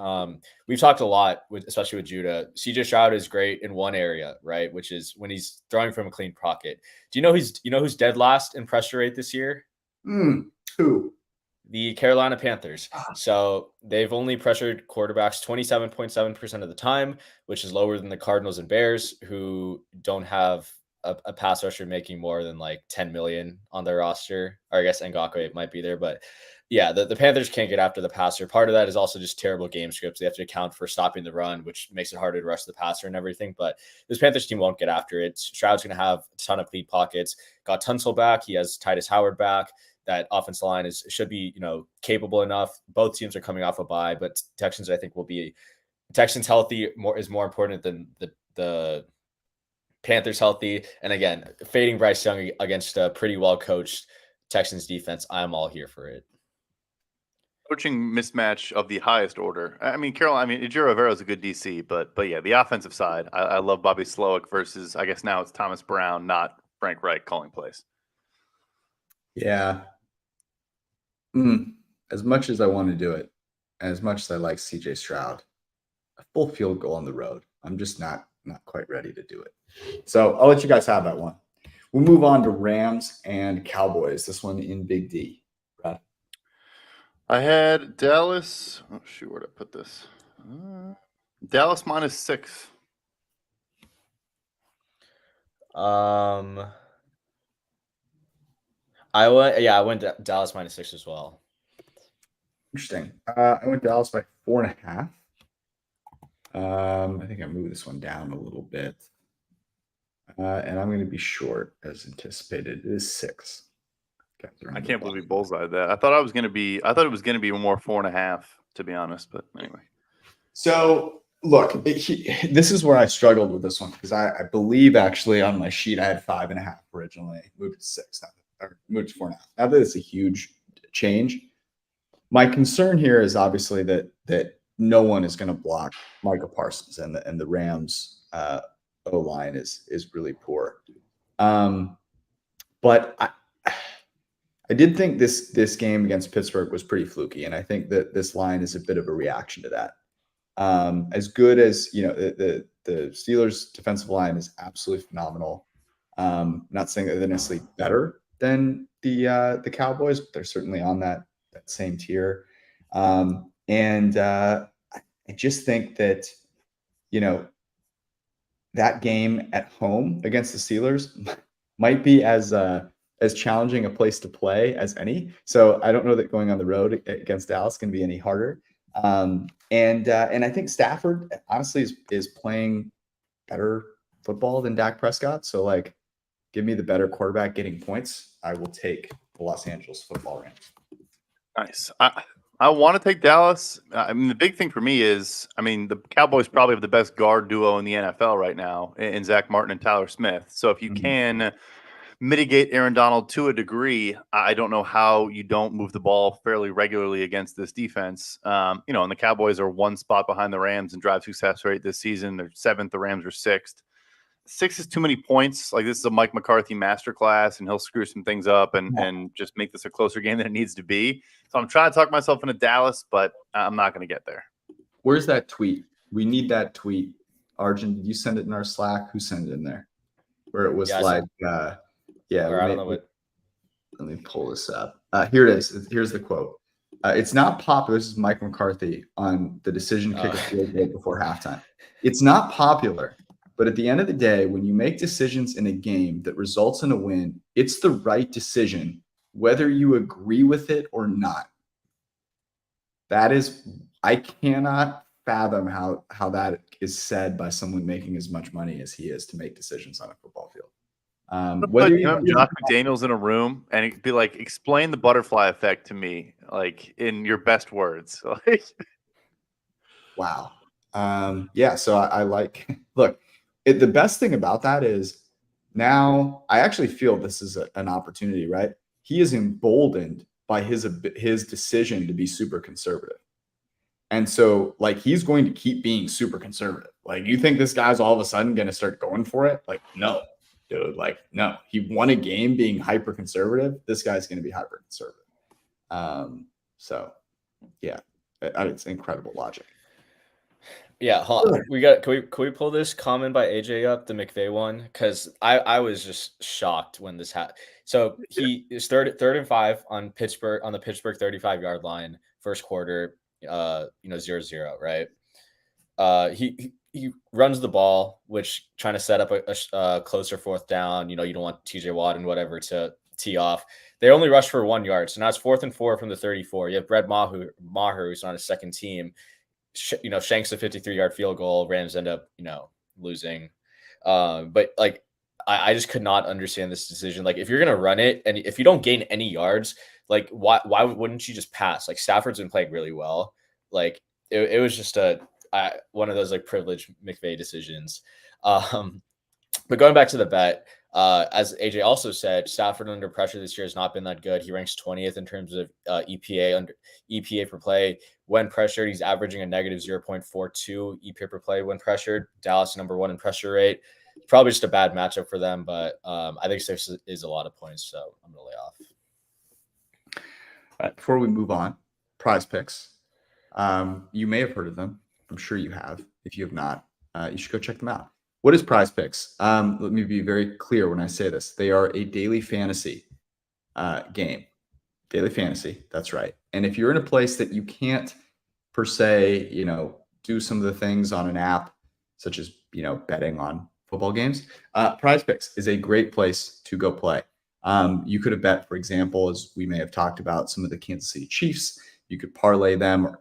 we've talked a lot especially with Judah. CJ Stroud is great in one area, right? Which is when he's throwing from a clean pocket. Do you know who's dead last in pressure rate this year? Who? The Carolina Panthers. So they've only pressured quarterbacks 27.7% of the time, which is lower than the Cardinals and Bears, who don't have a pass rusher making more than like 10 million on their roster. Or I guess Ngakoue might be there, but yeah, the Panthers can't get after the passer. Part of that is also just terrible game scripts. They have to account for stopping the run, which makes it harder to rush the passer and everything. But this Panthers team won't get after it. Stroud's going to have a ton of clean pockets. Got Tunsil back. He has Titus Howard back. That offensive line should be, capable enough. Both teams are coming off a bye, but Texans, I think, will be Texans healthy is more important than the Panthers healthy. And again, fading Bryce Young against a pretty well coached Texans defense, I'm all here for it. Coaching mismatch of the highest order. I mean, Ejiro Rivera is a good DC, but yeah, the offensive side, I love Bobby Slowick versus, I guess now it's Thomas Brown, not Frank Reich calling plays. Yeah. As much as I want to do it, and as much as I like CJ Stroud, a full field goal on the road, I'm just not quite ready to do it. So I'll let you guys have that one. We'll move on to Rams and Cowboys. This one in Big D. Brad. I had Dallas. Oh shoot, where'd I put this? Dallas -6. I went Dallas -6 as well. Interesting. I went Dallas by 4.5. I think I moved this one down a little bit. And I'm going to be short as anticipated. It is 6. I can't believe we bullseyed that. I thought it was going to be more 4.5, to be honest. But anyway. So look, this is where I struggled with this one because I believe actually on my sheet I had 5.5 originally. Moved to 6, or moved to 4.5. Now that it's a huge change. My concern here is obviously that no one is going to block Michael Parsons, and the Rams O-line is really poor. But I did think this game against Pittsburgh was pretty fluky, and I think that this line is a bit of a reaction to that. As good as the Steelers' defensive line is absolutely phenomenal. Not saying that they're necessarily better than the Cowboys, but they're certainly on that same tier. And I just think that that game at home against the Steelers might be as challenging a place to play as any. So I don't know that going on the road against Dallas can be any harder. And I think Stafford honestly is playing better football than Dak Prescott. So give me the better quarterback getting points. I will take the Los Angeles Football Rams. Nice. I want to take Dallas. I mean, the big thing for me is, I mean, the Cowboys probably have the best guard duo in the NFL right now in Zach Martin and Tyler Smith. So if you Mhm. can mitigate Aaron Donald to a degree, I don't know how you don't move the ball fairly regularly against this defense. And the Cowboys are one spot behind the Rams in drive success rate this season. They're seventh. The Rams are sixth. 6 is too many points. Like, this is a Mike McCarthy masterclass, and he'll screw some things up and just make this a closer game than it needs to be. So I'm trying to talk myself into Dallas, but I'm not going to get there. Where's that tweet? We need that tweet. Arjun, did you send it in our Slack? Who sent it in there? Where it was Yeah, like, or I don't know what. Let me pull this up. Here it is. Here's the quote. It's not popular. This is Mike McCarthy on the decision kick of field goal before halftime. It's not popular, but at the end of the day, when you make decisions in a game that results in a win, it's the right decision, whether you agree with it or not. That is, I cannot fathom how that is said by someone making as much money as he is to make decisions on a football field. Whether you have Josh McDaniels in a room and it'd be like, explain the butterfly effect to me, like, in your best words. Wow. Yeah. So I like, look, the best thing about that is now I actually feel this is an opportunity, right? He is emboldened by his decision to be super conservative. And so, like, he's going to keep being super conservative. Like, you think this guy's all of a sudden going to start going for it? Like, no, dude. Like, no. He won a game being hyper conservative. This guy's going to be hyper conservative. So, yeah, it's incredible logic. Yeah, can we pull this comment by AJ up, the McVay one? Because I was just shocked when this happened. So he is third and 5 on the Pittsburgh 35-yard line, first quarter, 0-0, right? He runs the ball, which trying to set up a closer fourth down. You don't want TJ Watt and whatever to tee off. They only rush for 1 yard, so now it's 4th and 4 from the 34. You have Brett Maher, who's on his second team. Shanks a 53-yard field goal. Rams end up, losing. But like, I just could not understand this decision. Like, if you're gonna run it and if you don't gain any yards, like, why wouldn't you just pass? Like, Stafford's been playing really well. Like, it was just one of those like privileged McVay decisions. But going back to the bet, as AJ also said, Stafford under pressure this year has not been that good. He ranks 20th in terms of EPA per play. When pressured, he's averaging a negative 0.42 EPA per play when pressured. Dallas number 1 in pressure rate. Probably just a bad matchup for them, but I think 6 is a lot of points, so I'm going to lay off. All right, before we move on, Prize Picks. You may have heard of them. I'm sure you have. If you have not, you should go check them out. What is Prize Picks? Let me be very clear when I say this. They are a daily fantasy game. Daily fantasy, that's right. And if you're in a place that you can't, per se, do some of the things on an app, such as, betting on football games, Prize Picks is a great place to go play. You could have bet, for example, as we may have talked about, some of the Kansas City Chiefs. You could parlay them,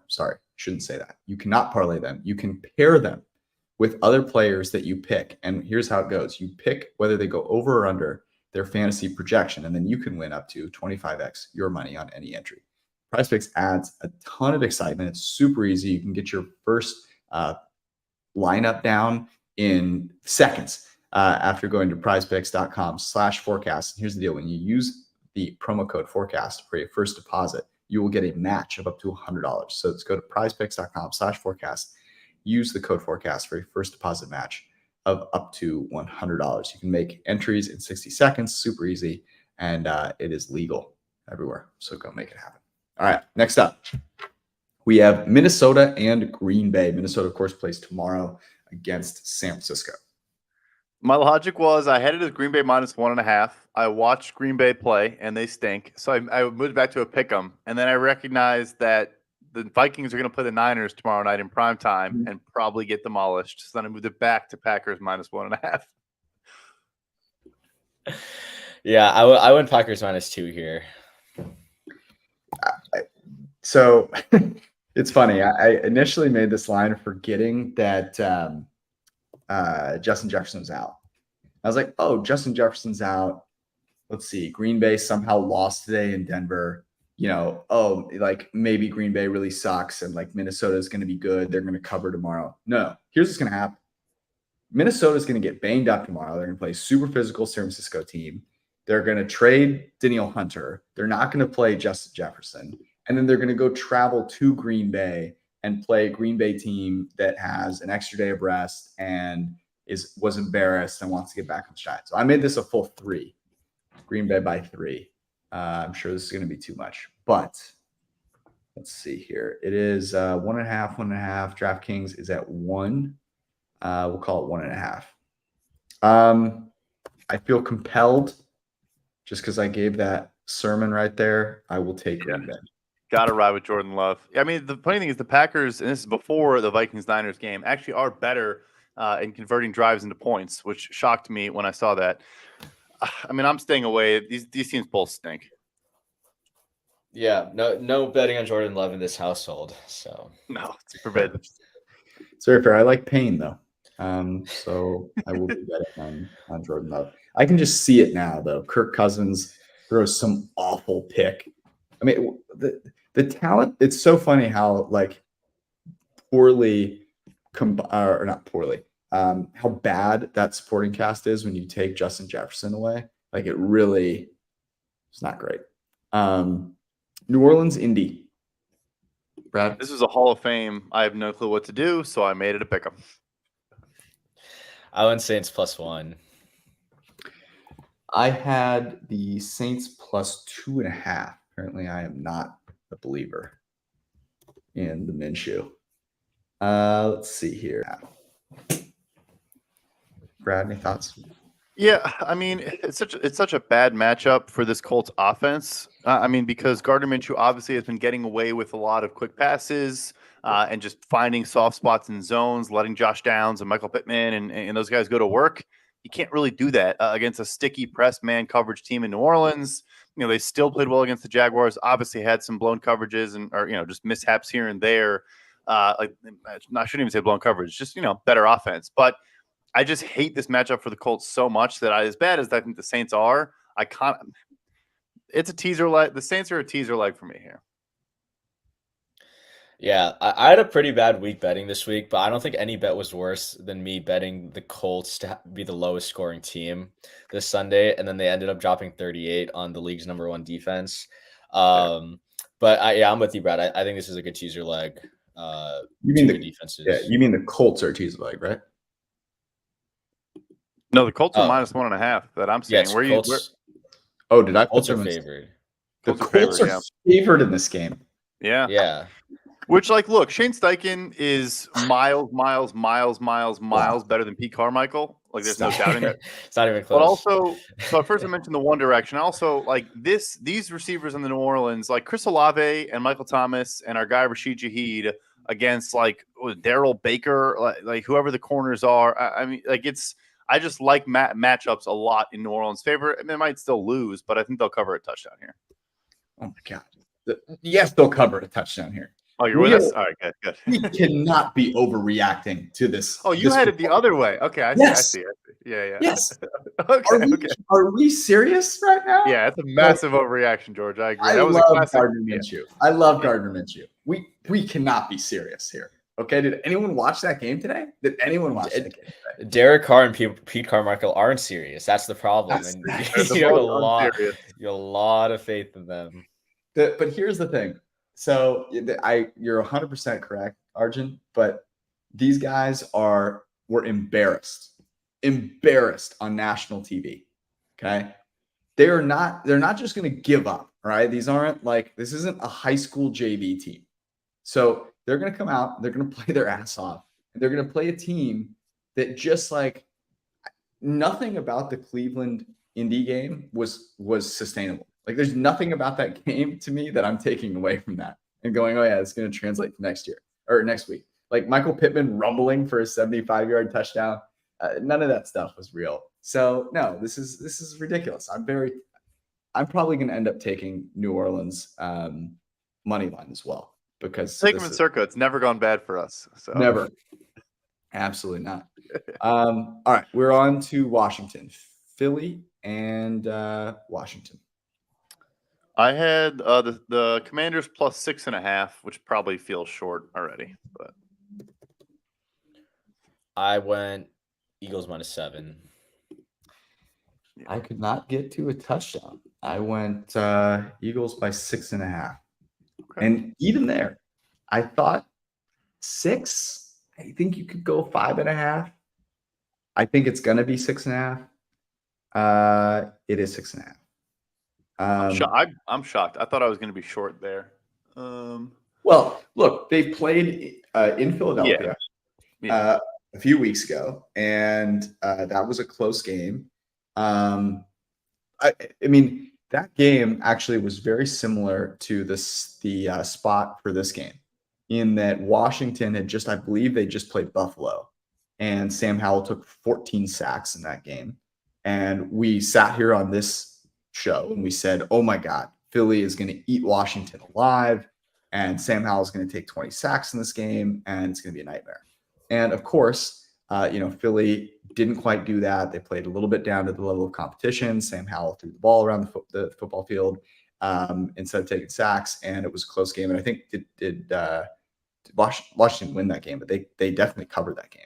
shouldn't say that. You cannot parlay them. You can pair them with other players that you pick. And here's how it goes. You pick whether they go over or under their fantasy projection, and then you can win up to 25x your money on any entry. Prize Picks adds a ton of excitement. It's super easy. You can get your first lineup down in seconds after going to prizepicks.com/forecast. And here's the deal. When you use the promo code forecast for your first deposit, you will get a match of up to $100. So let's go to prizepicks.com/forecast. Use the code forecast for your first deposit match of up to $100. You can make entries in 60 seconds, super easy, and it is legal everywhere. So go make it happen. All right, next up, we have Minnesota and Green Bay. Minnesota, of course, plays tomorrow against San Francisco. My logic was I had it as Green Bay -1.5. I watched Green Bay play, and they stink. So I moved back to a pick 'em, and then I recognized that the Vikings are going to play the Niners tomorrow night in prime time and probably get demolished. So then I moved it back to Packers -1.5. Yeah, I went Packers -2 here. So it's funny. I initially made this line forgetting that Justin Jefferson's out. I was like, oh, Justin Jefferson's out. Let's see. Green Bay somehow lost today in Denver. oh, like maybe Green Bay really sucks and like Minnesota is going to be good. They're going to cover tomorrow. No, here's what's going to happen. Minnesota is going to get banged up tomorrow. They're going to play super physical San Francisco team. They're going to trade Danielle Hunter. They're not going to play Justin Jefferson. And then they're going to go travel to Green Bay and play a Green Bay team that has an extra day of rest and was embarrassed and wants to get back on stride. So I made this a full 3. Green Bay by 3. I'm sure this is going to be too much, but let's see here. It is 1.5, 1.5. DraftKings is at 1. We'll call it 1.5. I feel compelled just because I gave that sermon right there. I will take Green Bay. Got to ride with Jordan Love. I mean, the funny thing is the Packers, and this is before the Vikings-Niners game, actually are better in converting drives into points, which shocked me when I saw that. I mean, I'm staying away. These teams both stink. Yeah, no betting on Jordan Love in this household. So no, it's forbidden. It's very fair. I like pain though, so I will be betting on Jordan Love. I can just see it now though. Kirk Cousins throws some awful pick. I mean, the talent. It's so funny how like poorly or not poorly. How bad that supporting cast is when you take Justin Jefferson away. Like it really, it's not great. New Orleans, Indy. Brad? This is a Hall of Fame. I have no clue what to do, so I made it a pick 'em. I went Saints +1. I had the Saints +2.5. Apparently, I am not a believer in the Minshew. Let's see here. Brad, any thoughts? Yeah, I mean, it's such a bad matchup for this Colts offense. I mean, because Gardner Minshew obviously has been getting away with a lot of quick passes and just finding soft spots in zones, letting Josh Downs and Michael Pittman and those guys go to work. You can't really do that against a sticky press man coverage team in New Orleans. They still played well against the Jaguars. Obviously, had some blown coverages or just mishaps here and there. I shouldn't even say blown coverage, just better offense, but. I just hate this matchup for the Colts so much that as bad as I think the Saints are, it's a teaser leg. The Saints are a teaser leg for me here. Yeah, I had a pretty bad week betting this week, but I don't think any bet was worse than me betting the Colts to be the lowest scoring team this Sunday, and then they ended up dropping 38 on the league's #1 defense. But I'm with you, Brad. I think this is a good teaser leg. You mean the defenses? Yeah, you mean the Colts are a teaser leg, right? No, the Colts are -1.5 that I'm seeing. Oh, did I put Colts are them favored? The Colts are favored in this game. Yeah. Which, look, Shane Steichen is miles better than Pete Carmichael. There's no doubting that. It's not even close. But also, so first I mentioned the one direction. Also, these receivers in the New Orleans, like Chris Olave and Michael Thomas and our guy Rashid Shaheed against Daryl Baker, whoever the corners are. I mean, I just like matchups a lot in New Orleans' favor. I mean, they might still lose, but I think they'll cover a touchdown here. Oh my God! Yes, they'll cover a touchdown here. Oh, you're with us? All right, good. We cannot be overreacting to this. Oh, you had it the other way. Okay, I see. Yeah. Yes. Okay. Are we serious right now? Yeah, it's a massive overreaction, George. I agree. I That was love a classic. Gardner Minshew. I love Gardner Minshew. We cannot be serious here. Okay, did anyone watch that game today? Did anyone watch that game today? Derek Carr and Pete Carmichael aren't serious. That's the problem. And you have a lot of faith in them. But here's the thing. So you're 100% correct, Arjun. But these guys were embarrassed on national TV. Okay, they're not just going to give up. Right? These aren't this isn't a high school JV team. So they're going to come out. They're going to play their ass off. And they're going to play a team that just nothing about the Cleveland Indy game was sustainable. There's nothing about that game to me that I'm taking away from that and going, oh yeah, it's going to translate to next year or next week. Michael Pittman rumbling for a 75-yard touchdown. None of that stuff was real. So no, this is ridiculous. I'm probably going to end up taking New Orleans money line as well because take them in circa. It's never gone bad for us. So never, absolutely not. All right, we're on to Washington, Philly, and Washington. I had the Commanders plus 6.5, which probably feels short already. But I went Eagles -7. I could not get to a touchdown. I went Eagles by 6.5. okay. And even there, I thought 6. I think you could go 5.5. I think it's gonna be 6.5. It is 6.5. I'm shocked. I thought I was going to be short there. Well, look, they played in Yeah. Philadelphia Yeah. a few weeks ago, and that was a close game. I mean, that game actually was very similar to the spot for this game, in that Washington had just, I believe they just played Buffalo, and Sam Howell took 14 sacks in that game. And we sat here on this show and we said, oh my God, Philly is going to eat Washington alive, and Sam Howell is going to take 20 sacks in this game, and it's going to be a nightmare. And of course, Philly didn't quite do that. They played a little bit down to the level of competition. Sam Howell threw the ball around the football field instead of taking sacks, and it was a close game. And I think did Washington win that game, but they definitely covered that game.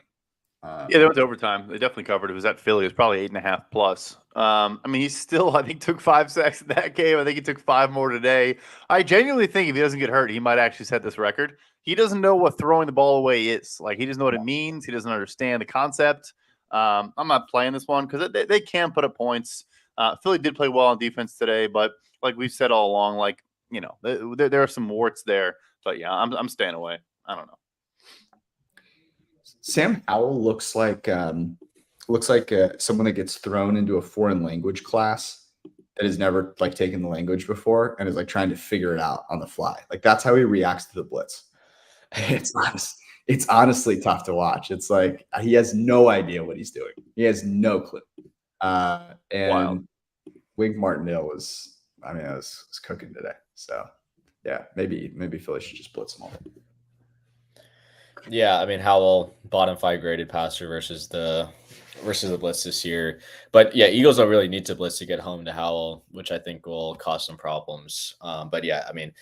Yeah, there was overtime. They definitely covered. It was at Philly. It was probably 8.5 plus. I mean, he still, I think, took 5 sacks in that game. I think he took 5 more today. I genuinely think if he doesn't get hurt, he might actually set this record. He doesn't know what throwing the ball away is. Like, he doesn't know what it means. He doesn't understand the concept. I'm not playing this one because they can put up points. Philly did play well on defense today, but like we've said all along, like, there are some warts there. But yeah, I'm staying away. I don't know. Sam Howell looks like someone that gets thrown into a foreign language class that has never like taken the language before and is like trying to figure it out on the fly. Like that's how he reacts to the blitz. It's honestly tough to watch. It's like he has no idea what he's doing. He has no clue. And Wild. Wink Martindale was cooking today. So yeah, maybe Philly should just blitz him all. Yeah, I mean Howell bottom 5 graded passer versus the blitz this year. But yeah, Eagles don't really need to blitz to get home to Howell, which I think will cause some problems. But yeah, I mean,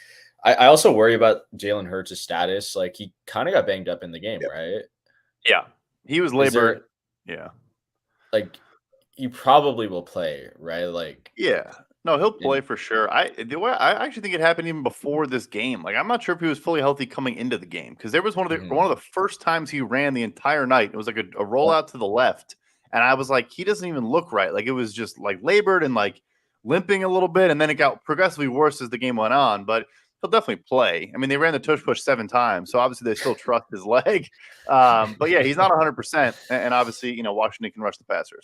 I also worry about Jalen Hurts' status. Like he kind of got banged up in the game, right? Yeah, he was labored. Yeah, like he probably will play, right? Like yeah. No, he'll play for sure. I actually think it happened even before this game. Like I'm not sure if he was fully healthy coming into the game because there was one of the first times he ran the entire night. It was like a rollout to the left, and I was like, he doesn't even look right. Like it was just like labored and like limping a little bit, and then it got progressively worse as the game went on. But he'll definitely play. I mean, they ran the tush push 7 times, so obviously they still trust his leg. But yeah, he's not 100%, and obviously Washington can rush the passer.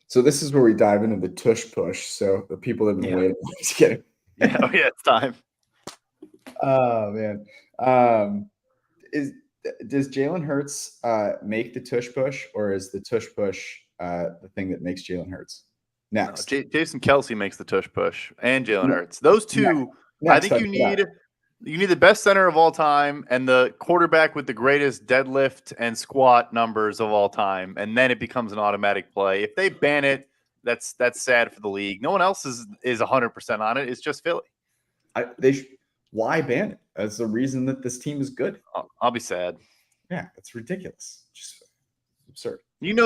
So this is where we dive into the tush push. So the people that have been waiting to get it. Yeah, it's time. Oh man, does Jalen Hurts make the tush push, or is the tush push the thing that makes Jalen Hurts? Next, Jason Kelce makes the tush push, and Jalen Hurts. Those two, I think you need the best center of all time and the quarterback with the greatest deadlift and squat numbers of all time, and then it becomes an automatic play. If they ban it, that's sad for the league. No one else is 100% on it. It's just Philly. Why ban it? That's the reason that this team is good. I'll be sad. Yeah, it's ridiculous. Just absurd.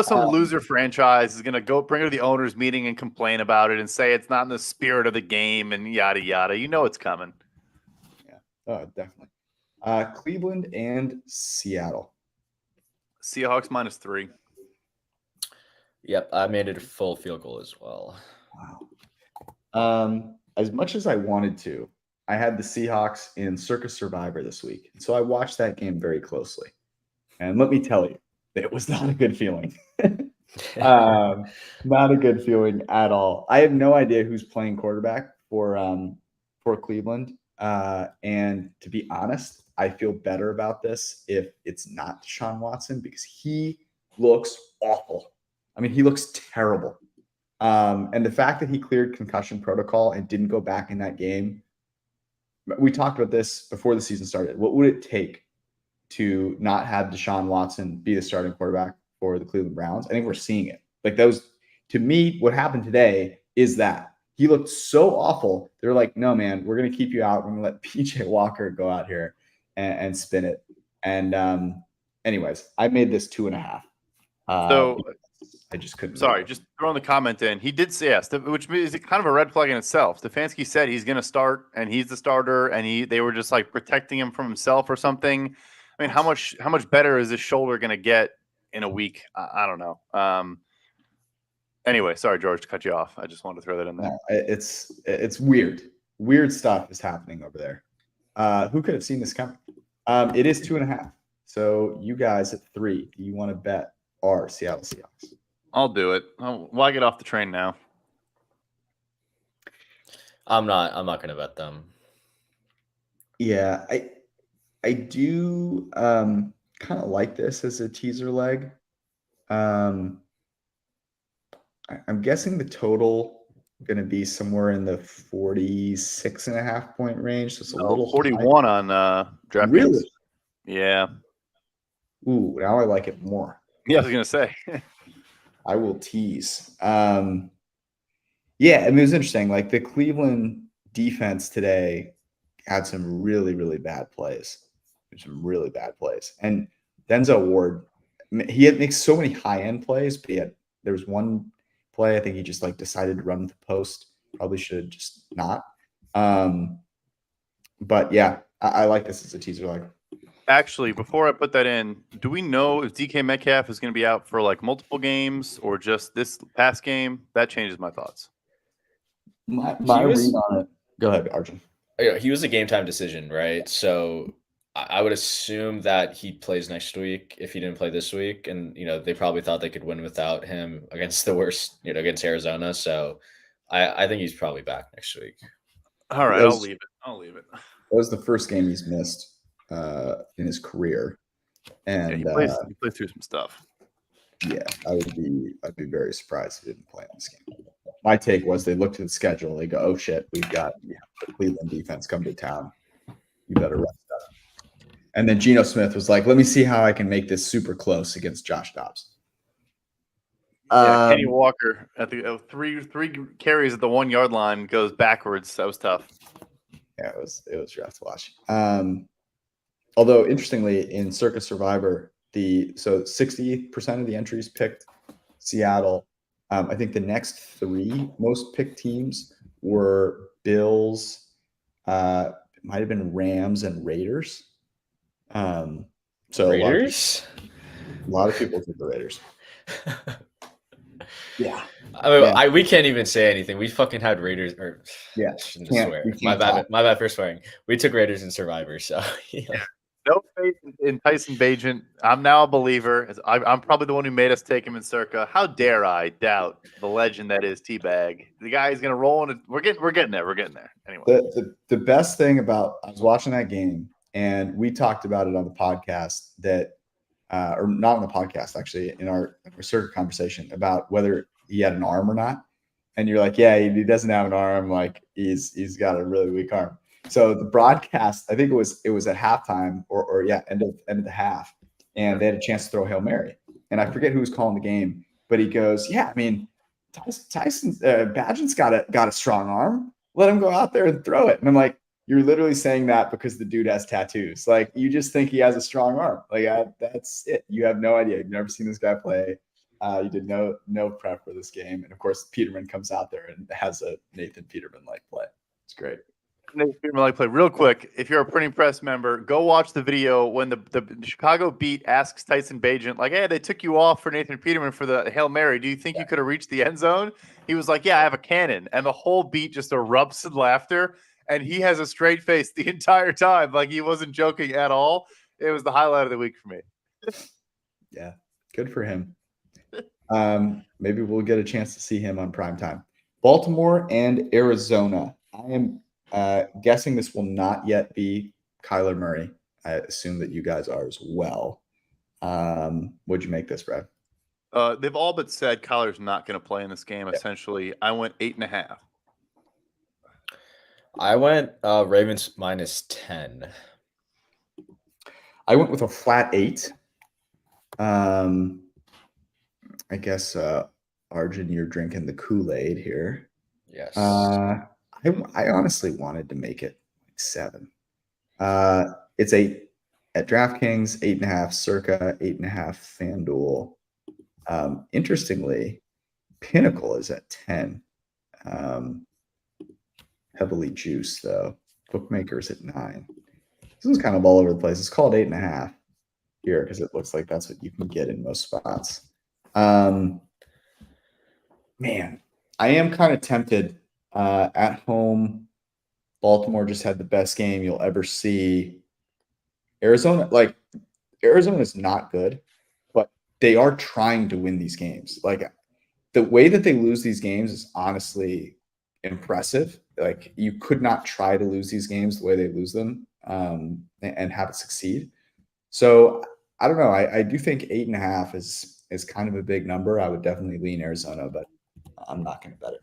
Some loser franchise is going to go bring it to the owners' meeting and complain about it and say it's not in the spirit of the game and yada, yada. It's coming. Yeah, definitely. Cleveland and Seattle. Seahawks -3. Yep, I made it a full field goal as well. Wow. As much as I wanted to, I had the Seahawks in Circus Survivor this week. And so I watched that game very closely. And let me tell you, it was not a good feeling. Not a good feeling at all. I have no idea who's playing quarterback for Cleveland. And to be honest, I feel better about this if it's not Deshaun Watson because he looks awful. I mean, he looks terrible. And the fact that he cleared concussion protocol and didn't go back in that game, we talked about this before the season started. What would it take to not have Deshaun Watson be the starting quarterback for the Cleveland Browns? I think we're seeing it. Like those, to me, what happened today is that he looked so awful. They're like, no, man, we're going to keep you out. We're going to let PJ Walker go out here and spin it. And anyways, I made this 2.5. So I just couldn't. Sorry, just throwing the comment in. He did say yes, which is kind of a red flag in itself. Stefanski said he's going to start, and he's the starter, and they were just like protecting him from himself or something. I mean, how much better is his shoulder going to get in a week? I don't know. Anyway, sorry, George, to cut you off. I just wanted to throw that in there. No, it's weird. Weird stuff is happening over there. Who could have seen this coming? It is 2.5. So you guys at 3, do you want to bet our Seattle Seahawks? I'll do it. Why get off the train now? I'm not going to bet them. Yeah, I do kind of like this as a teaser leg. I'm guessing the total going to be somewhere in the 46.5 point range. So it's a little 41 on DraftKings. Really? Yeah. Ooh, now I like it more. Yeah, I was gonna say. I will tease. Yeah, I mean, it was interesting. Like the Cleveland defense today had some really, really bad plays. And Denzel Ward, he makes so many high-end plays, but yet there was one play I think he just like decided to run with the post. Probably should just not. But yeah, I like this as a teaser leg. Actually, before I put that in, do we know if DK Metcalf is going to be out for like multiple games or just this past game? That changes my thoughts. My read on it. Go ahead, Arjun. Yeah, he was a game time decision, right? So I would assume that he plays next week if he didn't play this week. And, they probably thought they could win without him against the worst, against Arizona. So I think he's probably back next week. All right, I'll leave it. That was the first game he's missed in his career. And he plays through some stuff. Yeah, I'd be very surprised if he didn't play in this game. My take was they looked at the schedule, they go, oh shit, we've got the Cleveland defense come to town. You better rest up. And then Geno Smith was like, let me see how I can make this super close against Josh Dobbs. Kenny Walker at the three carries at the 1 yard line goes backwards. That was tough. Yeah, it was rough to watch. Although interestingly, in Circa Survivor, so 60% of the entries picked Seattle. I think the next 3 most picked teams were Bills, it might have been Rams and Raiders. So Raiders? A lot of people took the Raiders. Yeah. I mean, we can't even say anything. We fucking had Raiders, or yeah, shouldn't swear. My bad for swearing. We took Raiders in Survivor, so yeah. No faith in Tyson Bagent. I'm now a believer. I'm probably the one who made us take him in Circa. How dare I doubt the legend that is Teabag? The guy is going to roll in it. We're getting there. We're getting there. Anyway, the best thing about I was watching that game, and we talked about it on the podcast or not on the podcast actually, in our Circa conversation about whether he had an arm or not. And you're like, yeah, he doesn't have an arm. Like he's got a really weak arm. So the broadcast, I think it was at halftime or end of the half, and they had a chance to throw Hail Mary. And I forget who was calling the game, but he goes, yeah, I mean, Tyson Bagent's got a strong arm. Let him go out there and throw it. And I'm like, you're literally saying that because the dude has tattoos. Like you just think he has a strong arm. Like that's it. You have no idea. You've never seen this guy play. You did no prep for this game. And of course, Peterman comes out there and has a Nathan Peterman-like play. It's great. Nathan Peterman-like play. Real quick, if you're a Printing Press member, go watch the video when the Chicago Beat asks Tyson Bagent, like, hey, they took you off for Nathan Peterman for the Hail Mary. Do you think you could have reached the end zone? He was like, yeah, I have a cannon. And the whole beat just erupts in laughter. And he has a straight face the entire time. Like he wasn't joking at all. It was the highlight of the week for me. Yeah, good for him. Maybe we'll get a chance to see him on primetime. Baltimore and Arizona. I am guessing this will not yet be Kyler Murray. I assume that you guys are as well. What'd you make this, Brad? They've all but said Kyler's not going to play in this game. Yep. Essentially, I went 8.5. I went Ravens -10. I went with a flat 8. I guess Arjun, you're drinking the Kool-Aid here. Yes. I honestly wanted to make it like 7. It's 8 at DraftKings, 8.5 Circa, 8.5 FanDuel. Interestingly, Pinnacle is at 10. Heavily juiced though. Bookmakers at 9. This is kind of all over the place. It's called 8.5 here because it looks like that's what you can get in most spots. Man, I am kind of tempted. At home, Baltimore just had the best game you'll ever see. Arizona is not good, but they are trying to win these games. Like the way that they lose these games is honestly impressive. Like you could not try to lose these games the way they lose them and have it succeed. So I don't know. I do think 8.5 is kind of a big number. I would definitely lean Arizona, but I'm not going to bet it.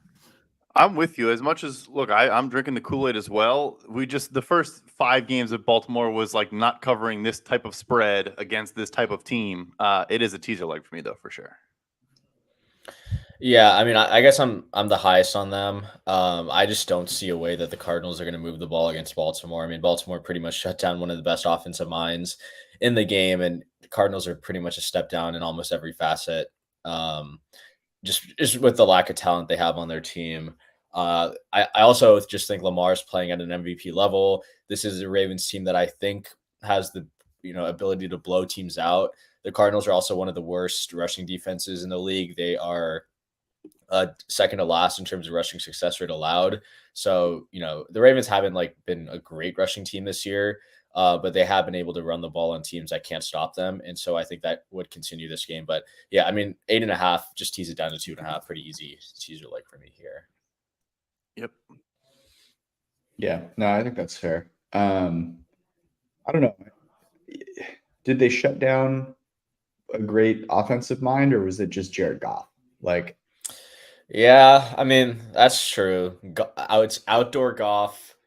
I'm with you. As much as look, I'm drinking the Kool-Aid as well. The first 5 games of Baltimore was like not covering this type of spread against this type of team. It is a teaser leg for me though, for sure. Yeah, I mean, I guess I'm the highest on them. I just don't see a way that the Cardinals are going to move the ball against Baltimore. I mean, Baltimore pretty much shut down one of the best offensive minds in the game, and the Cardinals are pretty much a step down in almost every facet. Just with the lack of talent they have on their team. I also just think Lamar's playing at an MVP level. This is a Ravens team that I think has the ability to blow teams out. The Cardinals are also one of the worst rushing defenses in the league. They are second to last in terms of rushing success rate allowed. So, the Ravens haven't been a great rushing team this year, but they have been able to run the ball on teams that can't stop them. And so I think that would continue this game. But yeah, I mean, 8.5, just tease it down to 2.5. Pretty easy teaser like for me here. Yep. Yeah, no, I think that's fair. I don't know. Did they shut down a great offensive mind, or was it just Jared Goff? Yeah, I mean, that's true. It's outdoor golf,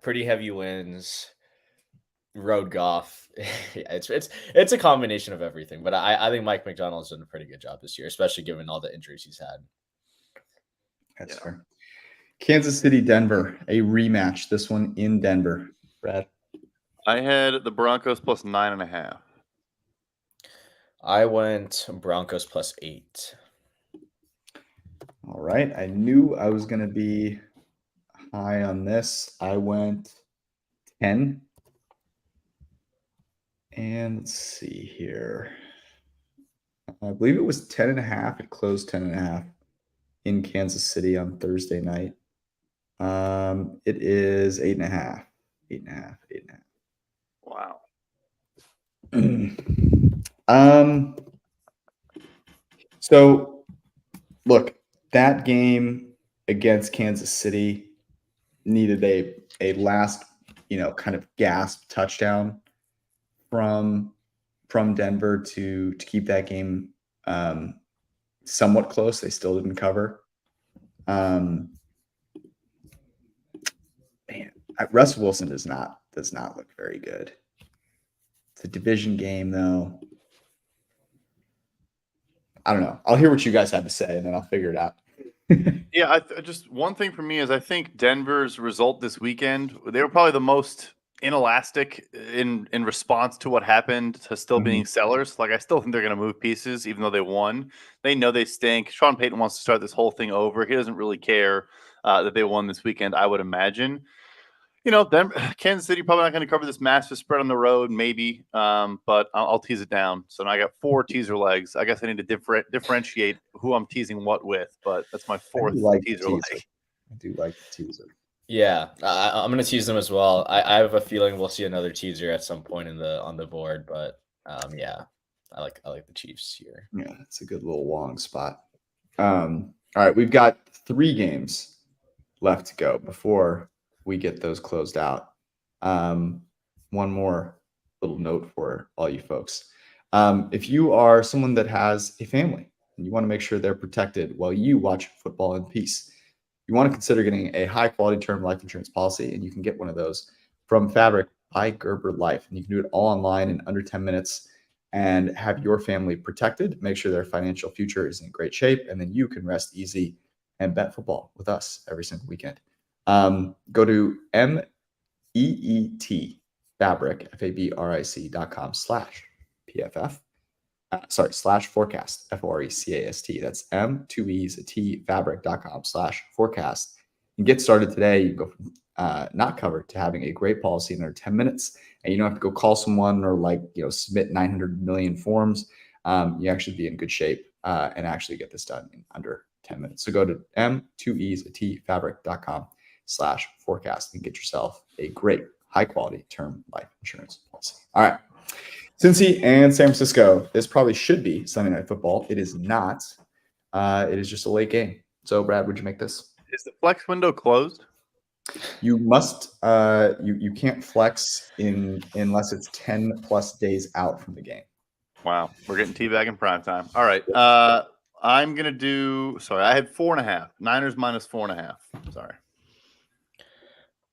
pretty heavy winds, road golf. Yeah, it's a combination of everything. But I think Mike McDonald's done a pretty good job this year, especially given all the injuries he's had. That's fair. Kansas City, Denver, a rematch. This one in Denver. Brad? I had the Broncos plus 9.5. I went Broncos plus 8. All right. I knew I was going to be high on this. I went 10. And let's see here. I believe it was 10.5. It closed 10.5 in Kansas City on Thursday night. It is 8.5. 8.5. 8.5. Wow. So look, that game against Kansas City needed a last, kind of gasp touchdown from Denver to keep that game somewhat close. They still didn't cover. Man, Russ Wilson does not look very good. It's a division game, though. I don't know. I'll hear what you guys have to say, and then I'll figure it out. Yeah, just one thing for me is I think Denver's result this weekend, they were probably the most inelastic in response to what happened to still being sellers. I still think they're going to move pieces, even though they won. They know they stink. Sean Payton wants to start this whole thing over. He doesn't really care that they won this weekend, I would imagine. Kansas City probably not going to cover this massive spread on the road, maybe, but I'll tease it down. So now I got 4 teaser legs. I guess I need to differentiate who I'm teasing what with, but that's my 4th teaser leg. I do like the teaser. Yeah, I'm going to tease them as well. I have a feeling we'll see another teaser at some point on the board, but yeah, I like the Chiefs here. Yeah, it's a good little long spot. All right, we've got 3 games left to go before we get those closed out. One more little note for all you folks. If you are someone that has a family and you want to make sure they're protected while you watch football in peace, you want to consider getting a high quality term life insurance policy, and you can get one of those from Fabric by Gerber Life. And you can do it all online in under 10 minutes and have your family protected, make sure their financial future is in great shape, and then you can rest easy and bet football with us every single weekend. Go to MEET Fabric, FABRIC.com/PFF. /forecast, FORECAST. That's M2ES Fabric.com/forecast. And get started today. You go from not covered to having a great policy in under 10 minutes. And you don't have to go call someone or submit 900 million forms. You actually be in good shape and actually get this done in under 10 minutes. So go to M2ES Fabric.com/forecast and get yourself a great high quality term life insurance policy. All right. Cincy and San Francisco. This probably should be Sunday Night Football. It is not. It is just a late game. So, Brad, would you make this? Is the flex window closed? You must. You can't flex unless it's 10 plus days out from the game. Wow, we're getting teabag in prime time. All right. I'm gonna do. Sorry, I had 4.5. Niners -4.5. Sorry.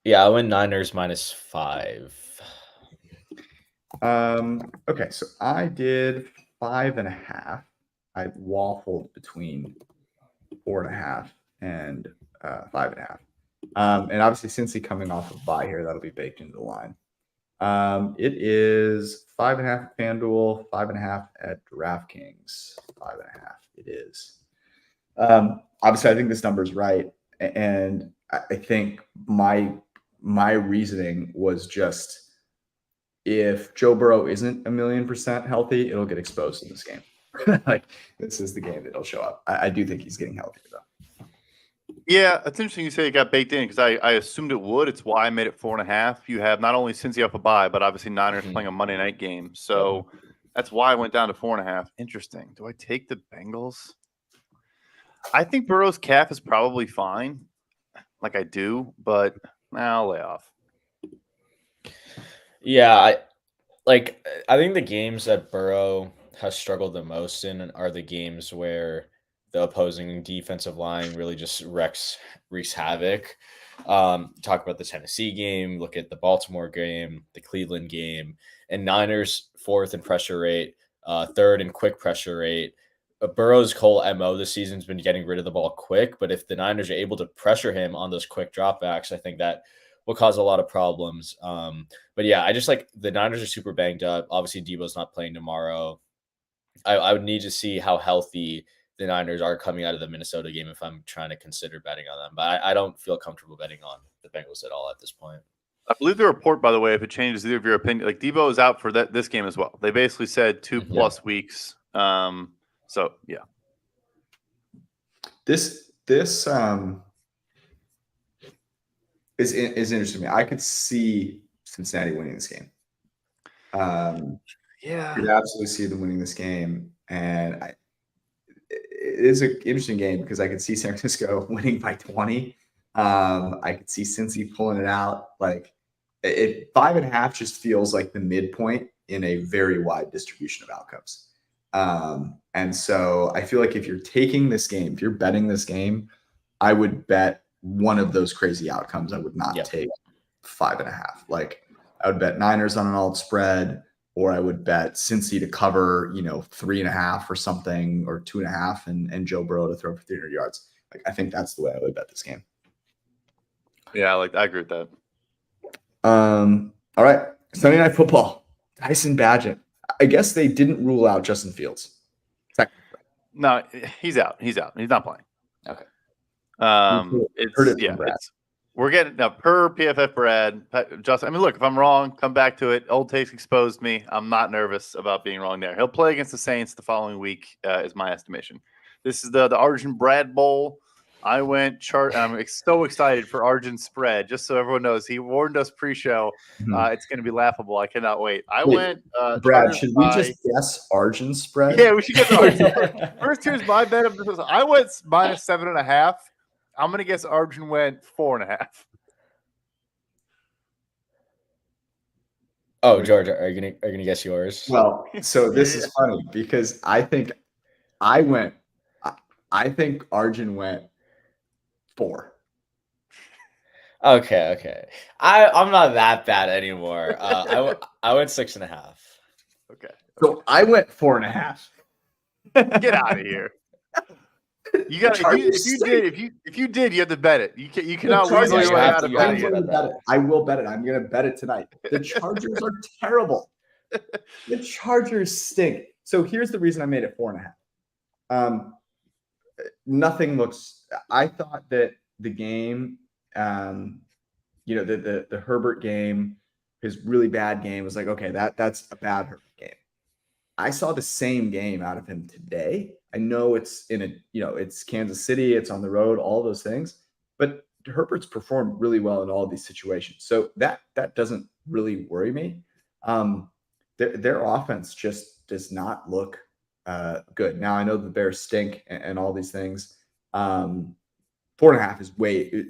Yeah, I went Niners -5. Okay, so I did 5.5. I waffled between 4.5 and 5.5. And obviously, Cincy coming off of bye here, that'll be baked into the line. It is 5.5 at FanDuel, 5.5 at DraftKings. 5.5 it is. Obviously, I think this number is right, and I think my reasoning was just, if Joe Burrow isn't 1,000,000% healthy, it'll get exposed in this game. This is the game that it'll show up. I do think he's getting healthier, though. Yeah, it's interesting you say it got baked in because I assumed it would. It's why I made it 4.5. You have not only Cincy off a bye, but obviously Niners playing a Monday night game. So that's why I went down to 4.5. Interesting. Do I take the Bengals? I think Burrow's calf is probably fine. I do, but I'll lay off. Yeah, I think the games that Burrow has struggled the most in are the games where the opposing defensive line really just wreaks havoc. Talk about the Tennessee game, look at the Baltimore game, the Cleveland game, and Niners 4th in pressure rate, 3rd in quick pressure rate. Burrow's whole MO this season has been getting rid of the ball quick, but if the Niners are able to pressure him on those quick dropbacks, I think that will cause a lot of problems. But yeah, I just the Niners are super banged up. Obviously, Debo's not playing tomorrow. I would need to see how healthy the Niners are coming out of the Minnesota game if I'm trying to consider betting on them. But I don't feel comfortable betting on the Bengals at all at this point. I believe the report, by the way, if it changes either of your opinion, Debo is out for this game as well. They basically said 2+ weeks. So yeah, this is interesting to me. I could see Cincinnati winning this game. Yeah, could absolutely see them winning this game, and it is an interesting game because I could see San Francisco winning by 20. I could see Cincy pulling it out. 5.5 just feels like the midpoint in a very wide distribution of outcomes. And so I feel like if you're taking this game, if you're betting this game, I would bet one of those crazy outcomes. I would not take 5.5. I would bet Niners on an alt spread, or I would bet Cincy to cover, 3.5 or something, or 2.5, and Joe Burrow to throw for 300 yards. I think that's the way I would bet this game. Yeah, I agree with that. All right, Sunday Night Football. Tyson Bagent. I guess they didn't rule out Justin Fields. No, he's out. He's out. He's not playing. Okay. We're getting now per PFF Brad. Justin. I mean, look, if I'm wrong, come back to it. Old takes exposed me. I'm not nervous about being wrong there. He'll play against the Saints the following week, is my estimation. This is the Arjun Brad Bowl. I went chart. I'm so excited for Arjun's spread. Just so everyone knows, he warned us pre-show. It's going to be laughable. I cannot wait. Went. Brad, should we just guess Arjun's spread? Yeah, we should guess Arjun. First, here's my bet of this. I went -7.5. I'm going to guess Arjun went 4.5. Oh, George, are you gonna guess yours? Well, so this is funny because I think Arjun went 4. Okay. I'm not that bad anymore. I went 6.5. Okay. So I went 4.5. Get out of here. You got if you did, you have to bet it. You cannot weasel your way out of betting it. I will bet it. I'm going to bet it tonight. The Chargers are terrible. The Chargers stink. So here's the reason I made it 4.5. Nothing looks. I thought that the game, the Herbert game, his really bad game was like, okay, that's a bad Herbert game. I saw the same game out of him today. I know it's it's Kansas City, it's on the road, all those things, but Herbert's performed really well in all of these situations. So that doesn't really worry me. Their offense just does not look good. Now I know the Bears stink and all these things. 4.5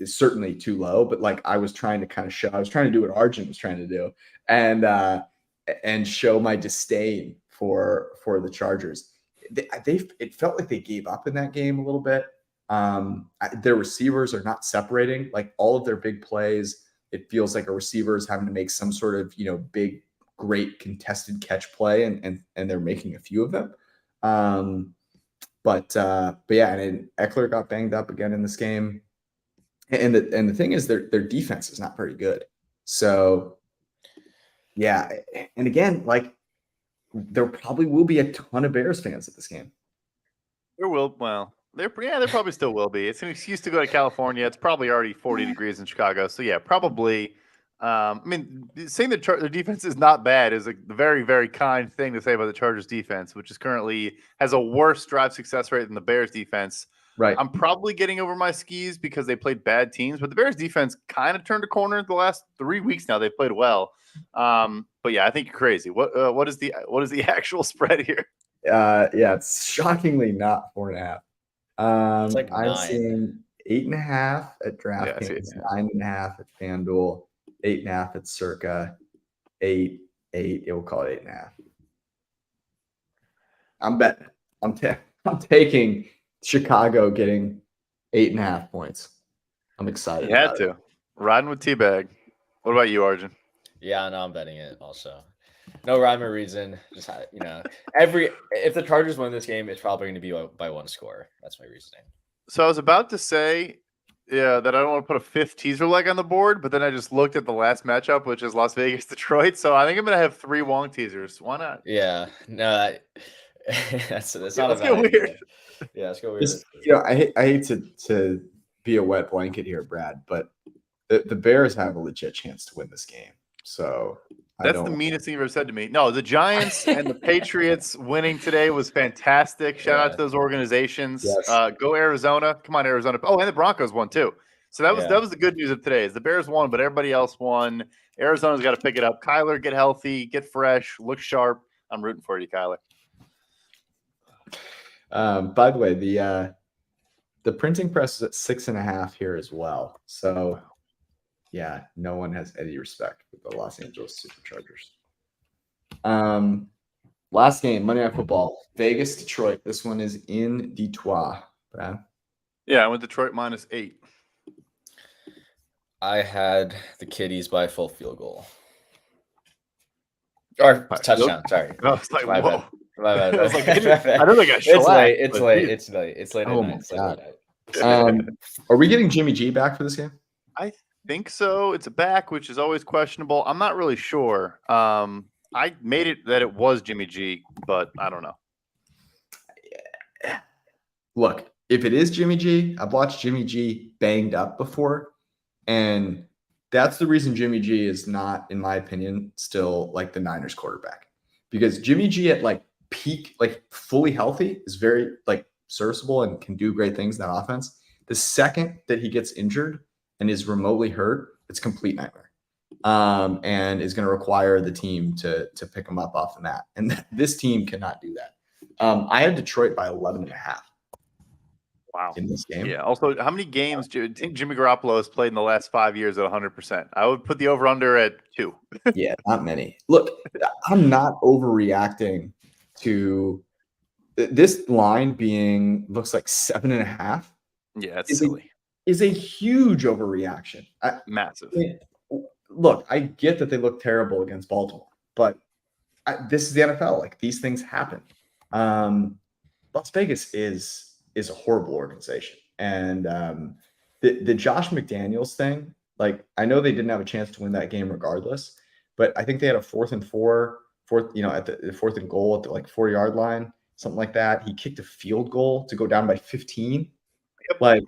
is certainly too low, but like I was trying to kind of show, I was trying to do what Arjun was trying to do and show my disdain for the Chargers. It felt like they gave up in that game a little bit. Their receivers are not separating, like all of their big plays. It feels like a receiver is having to make some sort of, big, great contested catch play, and they're making a few of them. But yeah, and Eckler got banged up again in this game. And the thing is their defense is not very good. So yeah, and again, like there probably will be a ton of Bears fans at this game. There will. Well, there probably still will be. It's an excuse to go to California. It's probably already 40 degrees in Chicago. So yeah, probably. I mean, saying that their defense is not bad is a very, very kind thing to say about the Chargers defense, which is currently has a worse drive success rate than the Bears defense. Right. I'm probably getting over my skis because they played bad teams, but the Bears defense kind of turned a corner the last 3 weeks now. They've played well. But yeah, I think you're crazy. What is the actual spread here? Yeah, it's shockingly not 4.5. It's like I'm 9. seeing 8.5 at DraftKings, 9.5 at FanDuel, 8.5 at Circa, 8. We'll call it 8.5. I'm betting. I'm taking Chicago getting 8.5 points. I'm excited. You had to. Riding with T-Bag. What about you, Arjun? Yeah, no, I'm betting it also. No rhyme or reason. Just if the Chargers win this game, it's probably going to be by one score. That's my reasoning. So I was about to say, that I don't want to put a fifth teaser leg on the board, but then I just looked at the last matchup, which is Las Vegas Detroit. So I think I'm going to have 3 Wong teasers. Why not? Yeah, no, that's not let's go weird. Yeah, let's go weird. I hate to be a wet blanket here, Brad, but the Bears have a legit chance to win this game. So that's the meanest thing you've ever said to me. No, the Giants and the Patriots winning today was fantastic. Shout out to those organizations. Yes. Go Arizona. Come on, Arizona. Oh, and the Broncos won too. So that was the good news of today is the Bears won, but everybody else won. Arizona's got to pick it up. Kyler, get healthy, get fresh, look sharp. I'm rooting for you, Kyler. By the way, the printing press is at 6.5 here as well. So yeah, no one has any respect for the Los Angeles Superchargers. Last game, Monday Night Football, Vegas, Detroit. This one is in Detroit, Brad. Yeah, I went Detroit -8. I had the Kitties by full field goal. Or touchdown, sorry. I was like, whoa. My bad. I was like, I don't think I should. It's late at Oh night. my God. Are we getting Jimmy G back for this game? I think so. It's a back, which is always questionable. I'm not really sure. I made it that it was Jimmy G, but I don't know. Look, if it is Jimmy G, I've watched Jimmy G banged up before, and that's the reason Jimmy G is not, in my opinion, still like the Niners quarterback. Because Jimmy G at like peak, like fully healthy, is very like serviceable and can do great things in that offense. The second that he gets injured and is remotely hurt, it's a complete nightmare. And is going to require the team to pick him up off the mat. And this team cannot do that. I had Detroit by 11.5. Wow. In this game. Yeah. Also, how many games do you think Jimmy Garoppolo has played in the last 5 years at 100%? I would put the over-under at 2. Yeah, not many. Look, I'm not overreacting to this line being looks like 7.5. Yeah, it's silly. Is a huge overreaction. Massive. Look, I get that they look terrible against Baltimore, but this is the NFL. Like these things happen. Las Vegas is is a horrible organization. And the Josh McDaniels thing, like, I know they didn't have a chance to win that game regardless, but I think they had a 4th and 4, at the 4th and goal at the like 4-yard line, something like that. He kicked a field goal to go down by 15. Yep. Like,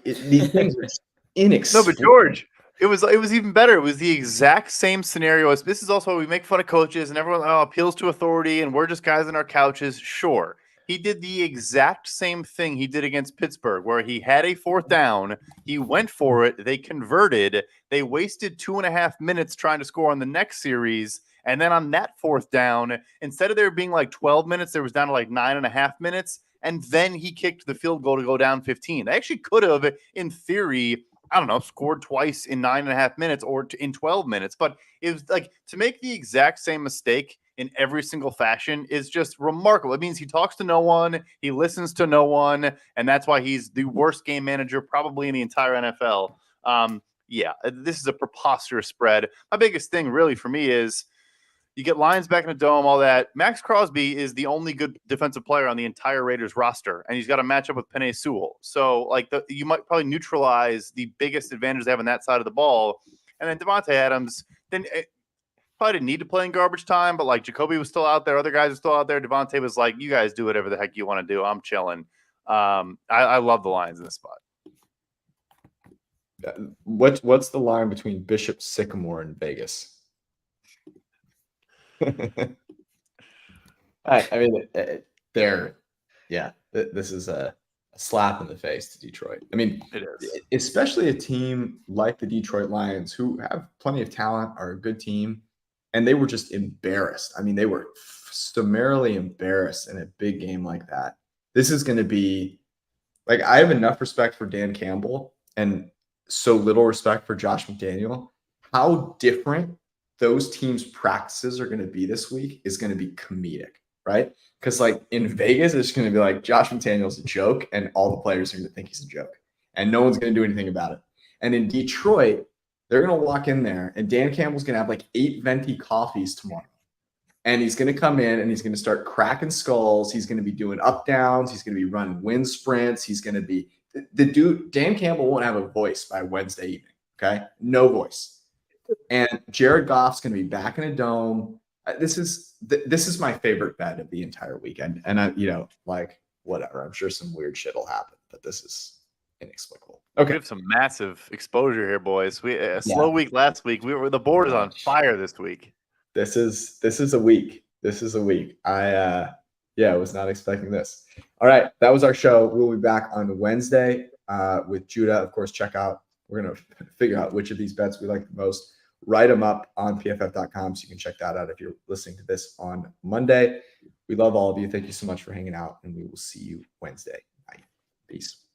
these things are just No, inexplicable. but George, it was even better. It was the exact same scenario. As this is also we make fun of coaches and everyone appeals to authority and we're just guys on our couches. Sure. He did the exact same thing he did against Pittsburgh, where he had a 4th down. He went for it. They converted. They wasted 2.5 minutes trying to score on the next series. And then on that 4th down, instead of there being like 12 minutes, there was down to like 9.5 minutes. And then he kicked the field goal to go down 15. They actually could have, in theory, I don't know, scored twice in 9.5 minutes or in 12 minutes. But it was like, to make the exact same mistake in every single fashion is just remarkable. It means he talks to no one, he listens to no one, and that's why he's the worst game manager probably in the entire NFL. Yeah, this is a preposterous spread. My biggest thing really for me is you get Lions back in the dome, all that. Max Crosby is the only good defensive player on the entire Raiders roster, and he's got to match up with Penei Sewell. So, like, you might probably neutralize the biggest advantage they have on that side of the ball. And then Devontae Adams, then probably didn't need to play in garbage time, but, like, Jacoby was still out there. Other guys were still out there. Devontae was like, you guys do whatever the heck you want to do. I'm chilling. I love the Lions in this spot. What's the line between Bishop Sycamore and Vegas? I mean, this is a slap in the face to Detroit. I mean, It is. Especially a team like the Detroit Lions, who have plenty of talent, are a good team, and they were just embarrassed. I mean, they were summarily embarrassed in a big game like that. This is going to be, like, I have enough respect for Dan Campbell and so little respect for Josh McDaniel. How different those teams' practices are going to be this week is going to be comedic, right? Because, like, in Vegas, it's going to be like Josh McDaniel's a joke, and all the players are going to think he's a joke, and no one's going to do anything about it. And in Detroit, they're going to walk in there, and Dan Campbell's going to have like 8 venti coffees tomorrow, and he's going to come in and he's going to start cracking skulls. He's going to be doing up downs. He's going to be running wind sprints. He's going to be the dude. Dan Campbell won't have a voice by Wednesday evening. Okay, no voice. And Jared Goff's going to be back in a dome. This is my favorite bet of the entire weekend. And like, whatever. I'm sure some weird shit will happen, but this is inexplicable. Okay, We have some massive exposure here, boys. Slow week last week. The board is on fire this week. This is a week. This is a week. I was not expecting this. All right, that was our show. We'll be back on Wednesday with Judah. Of course, we're going to figure out which of these bets we like the most. Write them up on pff.com so you can check that out if you're listening to this on Monday. We love all of you. Thank you so much for hanging out, and we will see you Wednesday. Bye. Peace.